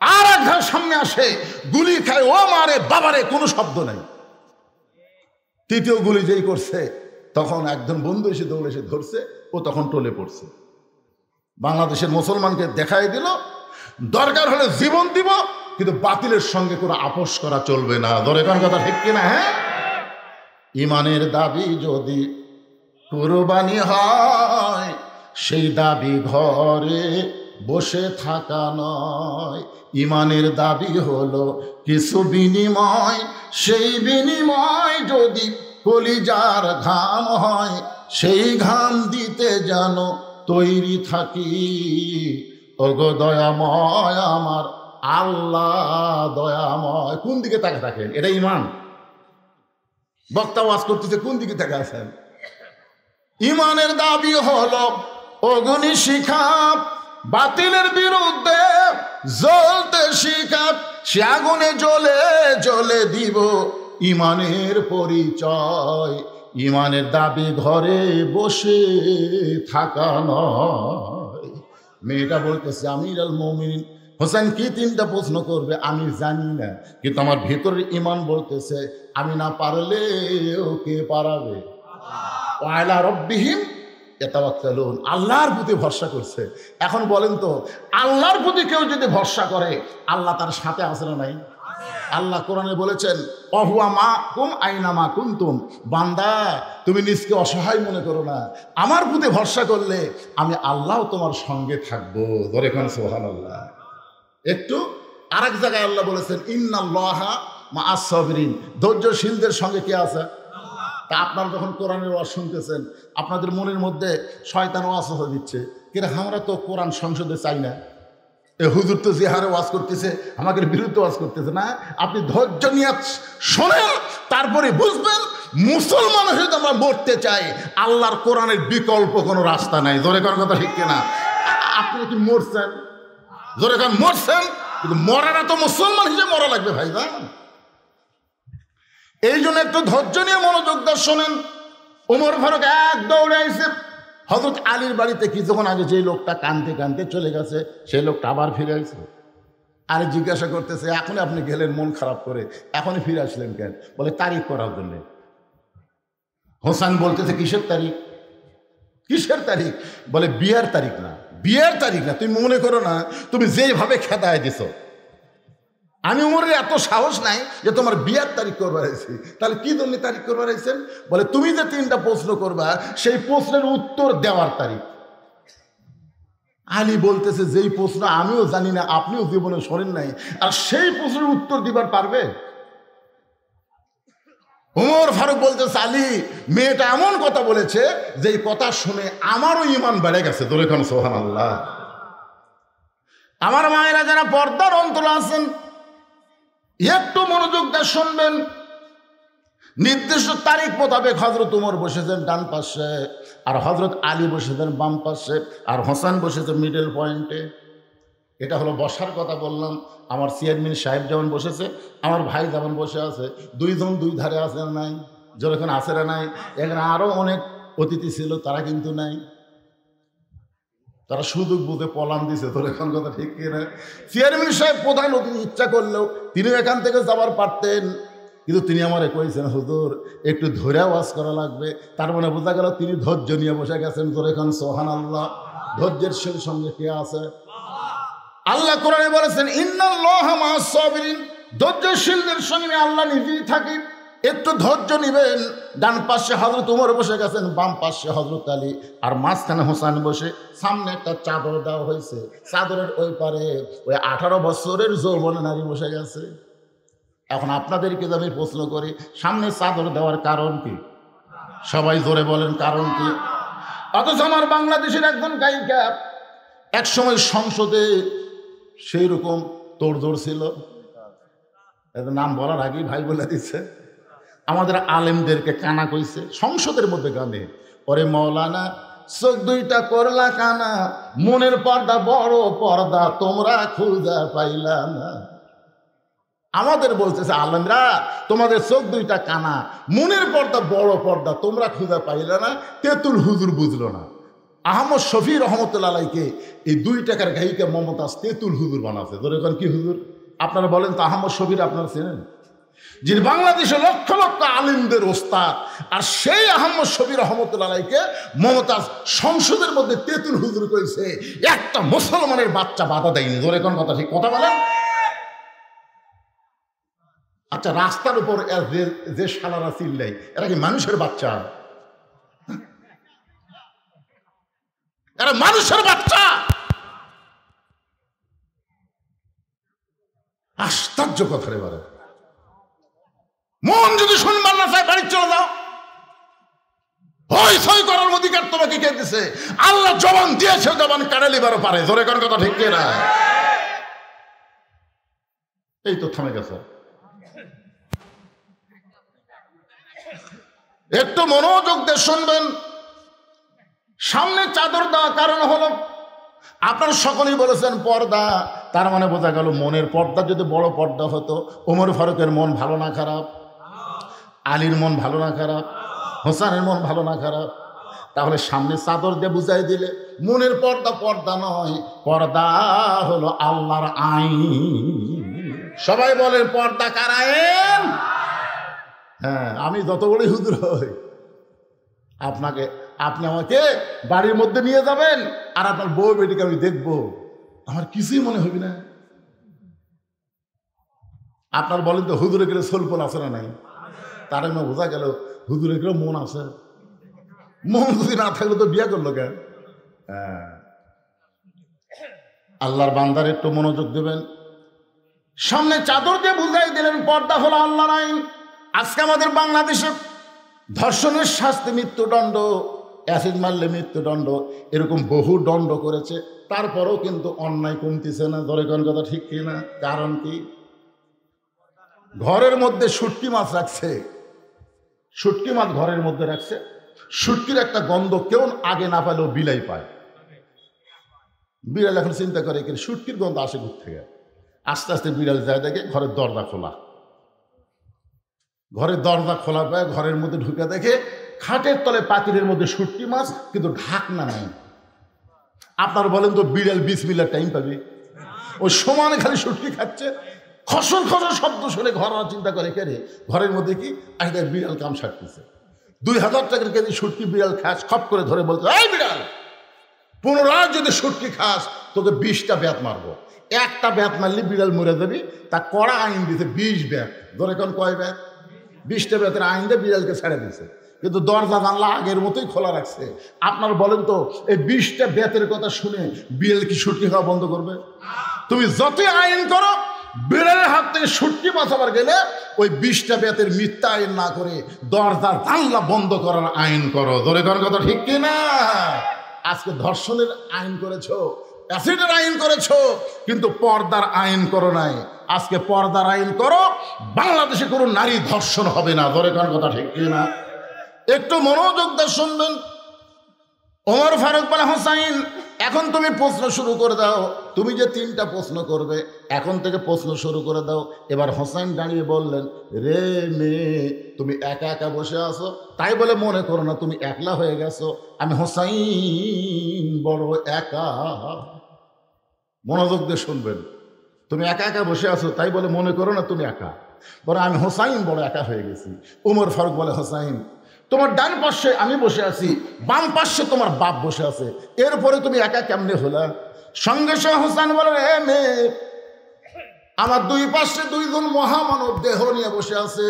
আর 1 ধাপ সামনে আসে, গুলি খায়, ও মারে বাবারে, কোনো শব্দ নাই। 3য় গুলি যেই করছে, তখন একজন বন্ধু এসে দৌড়ে এসে ধরছে, ও তখন টলে পড়ছে। বাংলাদেশের মুসলমানকে দেখাই দিল, দরকার হলে জীবন দিব, কিন্তু বাতিলের সঙ্গে কোনো আপোষ করা চলবে না। ধরে কোন কথা ঠিক কিনা? হ্যাঁ, ইমানের দাবি যদি কুরবানি হয়, সেই দাবি ঘরে বসে থাকা নয়। ইমানের দাবি হলো কিছু বিনিময়, সেই বিনিময় যদি কলিজার ঘাম হয়, সেই ঘাম দিতে যেন তৈরি থাকি। ওগো দয়াময় আমার আল্লাহ দয়াময়। কোন দিকে তাকে থাকেন? এটা ইমান। বক্তা ওয়াজ করতেছে, কোন দিকে তাকে আছেন? ইমানের দাবি হলো অগ্নি শিখা, বাতিলের বিরুদ্ধে জ্বলতে শিখা, সে আগুনে জ্বলে জ্বলে দিব ইমানের পরিচয়। ইমানের দাবি ঘরে বসে থাকা নয়। মেয়েটা বলতেছে, আমিরুল মুমিনিন হোসেন কি 3টা প্রশ্ন করবে আমি জানি না, কিন্তু আমার ভেতরের ইমান বলতেছে আমি না পারলে ওকে পারাবে। ওয়ালা রব্বিহিম ইয়াতাওয়াক্কালুন, আল্লাহর প্রতি ভরসা করছে। এখন বলেন তো, আল্লাহর প্রতি কেউ যদি ভরসা করে, আল্লাহ তার সাথে আছে না নাই? আল্লাহ কোরআনে বলেছেন, অহুয়া মা কুম আইনা মা কুনতুম, বান্দা তুমি নিজকে অসহায় মনে করো না, আমার প্রতি ভরসা করলে আমি আল্লাহ তোমার সঙ্গে থাকবো। ধরে কোন সুবহানাল্লাহ। একটু আরেক জায়গায় আল্লাহ বলেছেন, ইন্নাল্লাহা মা'আস সাবিরিন, ধৈর্যশীলদের সঙ্গে কে আছে? তা আপনারা যখন কোরআনের ওয়াজ শুনতেছেন, আপনাদের মনের মধ্যে শয়তান ওয়াসওয়াসা দিচ্ছে, কিন্তু আমরা তো কোরআন সংসদে চাই না, এ হুজুর তো যে হারে ওয়াজ করতেছে আমাদের বিরুদ্ধে ওয়াজ করতেছে না। আপনি ধৈর্য নিয়ে শোনেন, তারপরে বুঝবেন মুসলমান হয়ে যদি আমরা মরতে চাই, আল্লাহর কোরআনের বিকল্প কোনো রাস্তা নাই। জোরে কোন কথা ঠিক কিনা? আপনি কি মরছেন? জোরে কোন মরছেন? কিন্তু মরাটা তো মুসলমান হিসেবে মরা লাগবে ভাই। এই জন্য একটু ধৈর্য নিয়ে মনোযোগ দিয়ে শোনেন। ওমর ফারুক এক দৌড়ে আইসে হযরত আলীর বাড়িতে। কিছুক্ষণ আগে যে লোকটা কাঁদতে কাঁদতে চলে গেছে, সেই লোকটা আবার ফিরে আসছে। আরে জিজ্ঞাসা করতেছে, এখন আপনি গেলেন মন খারাপ করে, এখনই ফিরে আসলেন কেন? বলে তারিখ করার জন্য। হোসেন বলতেছে, কিসের তারিখ? কিসের তারিখ? বলে বিয়ের তারিখ না, বিয়ের তারিখ না। তুমি মনে করো না তুমি যেভাবে খেদায় দিছ, আমি উমরের এত সাহস নাই যে তোমার বিয়ের তারিখ করবার আইছি। তাহলে কি জন্য তারিখ করবার আইছেন? বলে তুমি যে 3টা প্রশ্ন করবা, সেই প্রশ্নের উত্তর দেওয়ার তারিখ। আলী বলতেছে, যেই প্রশ্ন আমিও জানি না, আপনিও জীবনে শোনেন নাই, আর সেই প্রশ্নের উত্তর দিবার পারবে? ওমর ফারুক বলতেছে, আলী মেয়েটা এমন কথা বলেছে যেই কথা শুনে আমারও ঈমান বেড়ে গেছে। ধরে কোন সুবহানাল্লাহ। আমার মায়েরা যারা পর্দার অন্তরে আছেন, একটু মনোযোগ দিয়ে শুনবেন। নির্দিষ্ট তারিখ মোতাবেক হযরত উমর বসেছেন ডান পাশে, আর হযরত আলী বসেছেন বাম পাশে, আর হোসেন বসেছেন মিডল পয়েন্টে। এটা হলো বসার কথা বললাম। আমার চেয়ারম্যান সাহেব যেমন বসেছে, আমার ভাই যেমন বসে আছে, 2 জন 2 ধারে আছে না নাই? যেরকম আছে না নাই? এখানে আরো অনেক অতিথি ছিল, তারা কিন্তু নাই। তারা সুযোগ বুঝে পলান দিছে। তোর এখন কথা ঠিক কিনা? চেয়ারম্যান সাহেব প্রধান অতিথি, ইচ্ছা করলেও তিনি এখান থেকে যাবার পারতেন, কিন্তু তিনি আমারে কইছেন, হুজুর একটু ধরে ওয়াজ করা লাগবে। তার মানে বোঝা গেল তিনি ধৈর্য নিয়ে বসে গেছেন। তোর এখন সুবহানাল্লাহ। ধৈর্যের সঙ্গে কে আছে? আল্লাহ কোরআনে বলেছেন, ইন্নাল্লাহা মা'আস সাবিরিন, ধৈর্যশীলদের সঙ্গে আল্লাহ নিজেই থাকি। একটু ধৈর্য নিবেন। ডান পাশে হযরত উমর বসে গেছেন, বাম পাশে হযরত আলী, আর মাঝখানে হোসেন বসে। সামনে একটা চাদর দেওয়া হয়েছে, চাদরের ওই পারে ওই 18 বছরের যৌবন নারী বসে গেছে। এখন আপনাদেরকে আমি প্রশ্ন করি, সামনে চাদর দেওয়ার কারণ কি? সবাই জোরে বলেন, কারণ কি? অথচ আমার বাংলাদেশের একজন গায়িকা এক সময় সংসদে সেই রকম তোড়জোড় ছিল, নাম বলার আগেই ভাই বলে দিচ্ছে, আমাদের আলেমদেরকে কানা কইছে সংসদের মধ্যে গানে, ওরে মৌলানা চোখ 2টা করলা কানা, মনের পর্দা বড় পর্দা তোমরা খুঁজা পাইলা না। আমাদের বলতেছে আলেমরা, তোমাদের চোখ 2টা কানা, মনের পর্দা বড় পর্দা তোমরা খুঁজা পাইলা না। তেতুল হুজুর বুঝলো না। আহমদ শফি রহমতুল্লাহ আলাইকে এই 2 টাকার গায়িকা মমতাজ তেতুল হুজুর বানাচ্ছে। ধরে এখন কি হুজুর? আপনারা বলেন তো, আহমদ শফির আপনারা চেনেন? যিনি বাংলাদেশে লক্ষ লক্ষ আলিমদের ওস্তাদ, আর সেই আহমদ শফি রহমতুল্লাহ আলাইকে মমতাজ সংসদের মধ্যে তেতুল হুজুর কইছে, একটা মুসলমানের বাচ্চা বাধা দেয়নি। ধরে কোন কথা ঠিক কথা বলেন? আচ্ছা, রাস্তার উপর যে শালারা চিল্লাই, এরা কি মানুষের বাচ্চা? এরা মানুষের বাচ্চা? আশ্চর্য কথা রে বারে। মন যদি শুনবার না চায় বাড়ি চলে যাও। হই করার অধিকার তোমাকে কে দিছে? আল্লাহ জবান দিয়েছে, জবান কাড়ে লিবারও পারে। জোরে কোন কথা ঠিক না? এই তো থামে গেছে। একটু মনোযোগ দিয়ে শুনবেন। সামনে চাদর দেওয়া কারণ হলো, আপনারা সকলেই বলেছেন পর্দা, তার মানে বোঝা গেল মনের পর্দা যদি বড় পর্দা হতো, ওমর ফারুকের মন ভালো না খারাপ, আলীর মন ভালো না খারাপ, হোসেনের মন ভালো না খারাপ, তাহলে সামনে চাদর দিয়ে বুঝাই দিলে মনের পর্দা পর্দা নয়, পর্দা হলো আল্লাহর আইন। সবাই বলেন পর্দা কার আইন? হ্যাঁ, আমি যত বড়ই হুজুর হই, আপনি আমাকে বাড়ির মধ্যে নিয়ে যাবেন আর আপনার বউ বেটিকে আমি দেখবো, আমার কিছুই মনে হবি না। আপনার বলেন তো হুজুরে গেলে সোলপল আছে না নাই? তার না বোঝা গেল হুজুরে গেলে মন আছে। মন যদি না থাকলে তো বিয়ে করলো কেন? হ্যাঁ, আল্লাহর বান্দার একটু মনোযোগ দেবেন। সামনে চাদর দিয়ে বুঝাই দিলেন পর্দা হলো আল্লাহর আইন। আজকে আমাদের বাংলাদেশে ধর্ষণের শাস্তি মৃত্যুদণ্ড, অ্যাসিড মারলে মৃত্যুদণ্ড, এরকম বহু দণ্ড করেছে, তারপরেও কিন্তু অন্যায় কমতেছে না। ধরে কোন কথা ঠিক কিনা? কারণ কি? ঘরের মধ্যে শুটকি মাছ রাখছে, শুটকি মাছ ঘরের মধ্যে রাখছে, শুটকির একটা গন্ধ কেউ আগে না পাইলেও বিলাই পায়। বিড়াল এখন চিন্তা করে শুটকির গন্ধ আসে ঘুর থেকে। আস্তে আস্তে বিড়াল যায়, দেখে ঘরের দরজা খোলা, ঘরের দরজা খোলা পায়, ঘরের মধ্যে ঢুকে দেখে খাটের তলে পাতিলের মধ্যে শুটকি মাছ, কিন্তু ঢাকনা নাই। আপনার বলেন তো বিড়াল 20 মিনিট টাইম পাবে? ওই সমানে খালি শুটকি খাচ্ছে, খসর খসর শব্দ শুনে ঘর চিন্তা করে কেড়ে ঘরের মধ্যে কি একটা বিড়াল কাম সারতেছে। 2000 টাকার কেজি শুটকি বিড়াল খাস, খপ করে ধরে বলতো, এই বিড়াল, পুনরায় যদি শুটকি খাস তোকে 20টা ব্যাত মারবো। একটা ব্যাত মারলে বিড়াল মরে যাবি। তা কড়া আইন দিতে 20 ব্যাত। ধরে কোন কয় ব্যাত? 20টা ব্যাতের আইন দিয়ে বিড়ালকে ছেড়ে দিছে, কিন্তু দরজা জানলা আগের মতোই খোলা রাখছে। আপনার বলেন তো এই 20টা ব্যাতের কথা শুনে বিড়াল কি শুটকি খাওয়া বন্ধ করবে? তুমি যতই আইন করো, বিড়ালের হাত থেকে শুটকি বাঁচাবার গেলে ওই 20টা ব্যাতের মিথ্যা আইন না করে দরজার জানলা বন্ধ করার আইন করো। ধরে কোন কথা ঠিক কিনা? আজকে ধর্ষণের আইন করেছো, অ্যাসিডের আইন করেছো, কিন্তু পর্দার আইন করো নাই। আজকে পর্দার আইন করো, বাংলাদেশে কোনো নারী ধর্ষণ হবে না। ধরে কোন কথা ঠিক কিনা? একটু মনোযোগ দিয়ে শুনবেন। ওমর ফারুক বলে, হোসাইন, এখন তুমি প্রশ্ন শুরু করে দাও। তুমি যে 3টা প্রশ্ন করবে, এখন থেকে প্রশ্ন শুরু করে দাও। এবার হোসাইন দাঁড়িয়ে বললেন, রে মেয়ে, তুমি একা একা বসে আছো, তাই বলে মনে করো না তুমি একলা হয়ে গেছো। আমি হোসাইন বড় একা। মনোযোগ দিয়ে শুনবেন। তুমি একা একা বসে আছো, তাই বলে মনে করো না তুমি একা, বড় আমি হোসাইন বড় একা হয়ে গেছি। ওমর ফারুক বলে, হোসাইন, তোমার ডান পাশে আমি বসে আছি, বাম পাশে তোমার বাপ বসে আছে, এরপরে তুমি একা কেমনে হলা? সঙ্গে সঙ্গে হোসেন বলে, এ মেয়ে, আমার 2 পাশে 2জন মহামানব দেহ নিয়ে বসে আছে,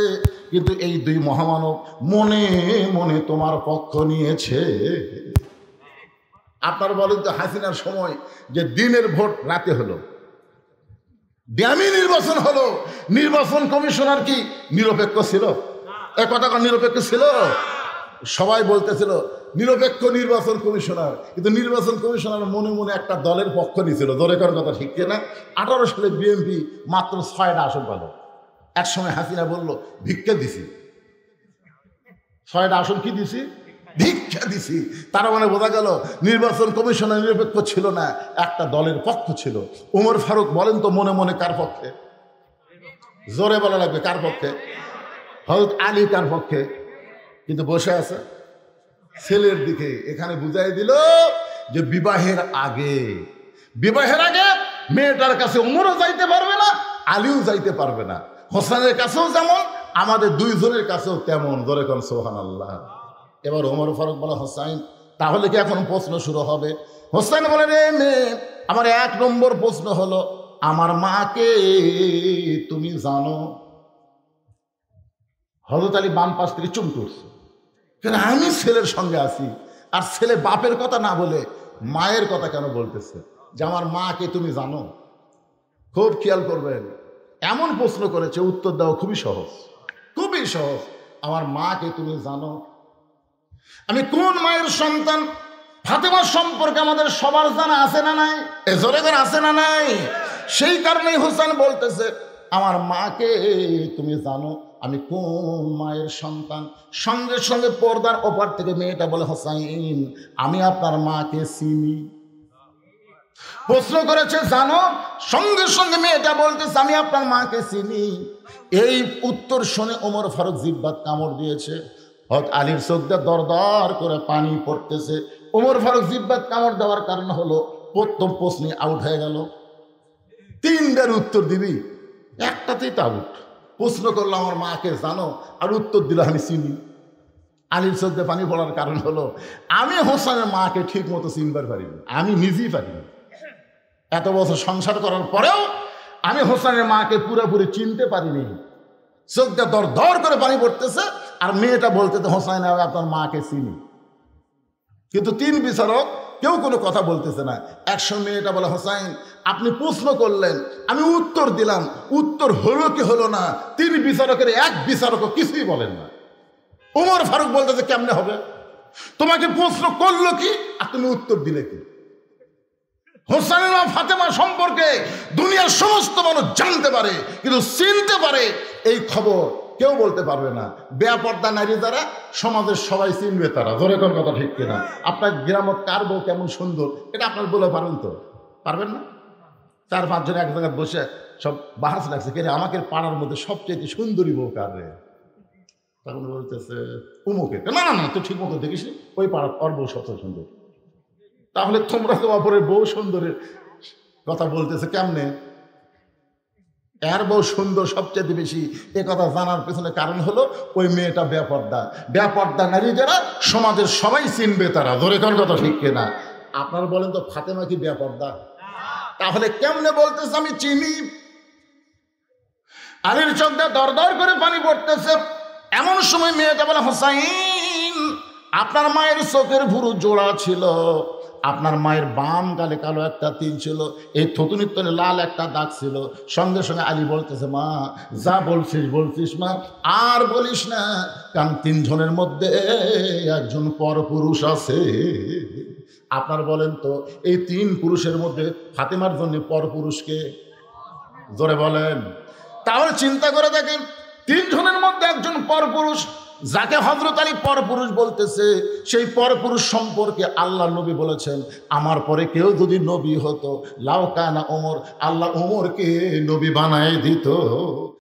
কিন্তু এই 2 মহামানব মনে মনে তোমার পক্ষ নিয়েছে। আপনার বলেন তো হাসিনার সময় যে দিনের ভোট রাতে হলো, ড্যামি নির্বাচন হলো, নির্বাচন কমিশনার কি নিরপেক্ষ ছিল? এ কথা নিরপেক্ষ ছিল? সবাই বলতেছিল নিরপেক্ষ নির্বাচন কমিশনার, কিন্তু নির্বাচন কমিশনার মনে মনে একটা দলের পক্ষ নিয়েছিল। ধরে করার কথা ঠিক না? 18 সালে বিএনপি মাত্র 6টা আসন পেল। একসময় হাসিনা বলল ভিক্ষা দিছি, 6টা আসন কি দিছি? ভিক্ষা দিছি। তার মানে বোঝা গেল নির্বাচন কমিশনার নিরপেক্ষ ছিল না, একটা দলের পক্ষ ছিল। ওমর ফারুক বলেন তো মনে মনে কার পক্ষে? জোরে বলা লাগবে, কার পক্ষে? হযরত আলী কার পক্ষে? কিন্তু বসে আছে ছেলের দিকে। এখানে বুঝাই দিল যে বিবাহের আগে মেয়েটার কাছে ওমরও যাইতে পারবে না, আলীও যাইতে পারবে না। হোসেনের কাছেও যেমন, আমাদের 2 জনের কাছেও তেমন। ধরে কোন সুবহানাল্লাহ। এবার ওমর ফারুক বলে, হোসাইন, তাহলে কি এখন প্রশ্ন শুরু হবে? হোসেন বলে, রে মেয়ে, আমার 1 নম্বর প্রশ্ন হলো, আমার মাকে তুমি জানো? হযরত আলী বাম পাশ থেকে চুমকে উঠছে, কেন আমি ছেলের সঙ্গে আছি, আর ছেলে বাপের কথা না বলে মায়ের কথা কেন বলতেছে, যে আমার মাকে তুমি জানো? খুব খেয়াল করবেন, এমন প্রশ্ন করেছে, উত্তর দেওয়া খুবই সহজ, খুবই সহজ। আমার মাকে তুমি জানো? আমি কোন মায়ের সন্তান? ফাতেমা সম্পর্কে আমাদের সবার জানা আছে না নাই? এজরে করে আছে না নাই? সেই কারণেই হোসেন বলতেছে, আমার মাকে তুমি জানো? আমি কোন মায়ের সন্তান? সঙ্গে সঙ্গে পর্দার ওপার থেকে মেয়েটা বলে, হোসাইন আমি আপনার মাকে চিনি। প্রশ্ন করেছে জানো? সঙ্গে সঙ্গে মেয়েটা বলতেছে আমি আপনার মাকে চিনি। এই উত্তর শুনে ওমর ফারুক জিহ্বাত কামড় দিয়েছে। হযরত আলীর চোখ দিয়ে দরদর করে পানি পড়তেছে। ওমর ফারুক জিহ্বাত কামড় দেওয়ার কারণ হলো প্রথম প্রশ্নে আউট হয়ে গেল। তিনটার উত্তর দিবি, একটাতেই তা আউট। প্রশ্ন করলো আমার মাকে জানো, আর উত্তর দিল আমি চিনি। আলীর চোখ দিয়ে পানি পড়ার কারণ হলো আমি হোসেনের মাকে ঠিক মতো চিনবার পারিনি, আমি নিজেই পারিনি। এত বছর সংসার করার পরেও আমি হোসেনের মাকে পুরোপুরি চিনতে পারিনি। চোখ দিয়ে দর দর করে পানি পড়তেছে, আর মেয়েটা বলতেছে হোসেন আমি আপনার মাকে চিনি। কিন্তু তিন বিচারক কেউ কোনো কথা বলতেছে না। একসময় মেয়েটা বলে, হোসেন আপনি প্রশ্ন করলেন, আমি উত্তর দিলাম, উত্তর হলো কি হলো না, তিন বিচারকের এক বিচারকও কিছুই বলেন না। ওমর ফারুক বলতেছে কেমনে হবে? তোমাকে প্রশ্ন করলো কি আর তুমি উত্তর দিলে কি? হোসেনের মা ফাতেমা সম্পর্কে দুনিয়ার সমস্ত মানুষ জানতে পারে, কিন্তু চিনতে পারে এই খবর কেউ বলতে পারবে না। বেপর্দা নারী যারা, সমাজের সবাই চিনবে তারা। ধরে কোন কথা ঠিক কিনা? আপনার গ্রামত কার বউ কেমন সুন্দর এটা আপনার বলে পারেন তো? পারবেন না। 4-5 জন এক জায়গায় বসে সব বাহাস লাগছে, কে আমাকে পাড়ার মধ্যে সবচেয়ে সুন্দরী বউ কার রে? তখন বলতেছে উমুকে। না না না, তুই ঠিক মতো দেখিস, ওই পাড়ার ওর বউ সবচেয়ে সুন্দর। তাহলে তোমরা তো অপরের বউ সুন্দরের কথা বলতেছে কেমনে? এর বউ সুন্দর সবচেয়ে বেশি, এ কথা জানার পেছনে কারণ হলো ওই মেয়েটা বেপর্দা। বেপর্দা নারী যারা, সমাজের সবাই চিনবে তারা। ধরে কোন কথা ঠিক কিনা? আপনারা বলেন তো ফাতেমা কি বেপর্দা? তাহলে কেমনে বলতেছে আমি চিনি? আলীর চোখ দিয়ে দর দর করে পানি পড়তেছে। এমন সময় মেয়েটা বলে, হোসাইন আপনার মায়ের চোখের ভুরু জোড়া ছিল, আপনার মায়ের বাম গালে কালো একটা তিল ছিল, এই থুতুনির তলে লাল একটা দাগ ছিল। সঙ্গে সঙ্গে আলী বলতেছে, মা যা বলছিস বলছিস মা, আর বলিস না, কারণ 3 জনের মধ্যে একজন পরপুরুষ আছে। আপনার বলেন তো এই 3 পুরুষের মধ্যে ফাতেমার জন্য পরপুরুষকে? জোরে বলেন। তাহলে চিন্তা করে দেখেন, 3 জনের মধ্যে একজন পরপুরুষ, যাকে হযরত আলী পরপুরুষ বলতেছে, সেই পরপুরুষ সম্পর্কে আল্লাহ নবী বলেছেন, আমার পরে কেউ যদি নবী হতো লাউ কানা ওমর, আল্লাহ ওমরকে নবী বানায় দিত।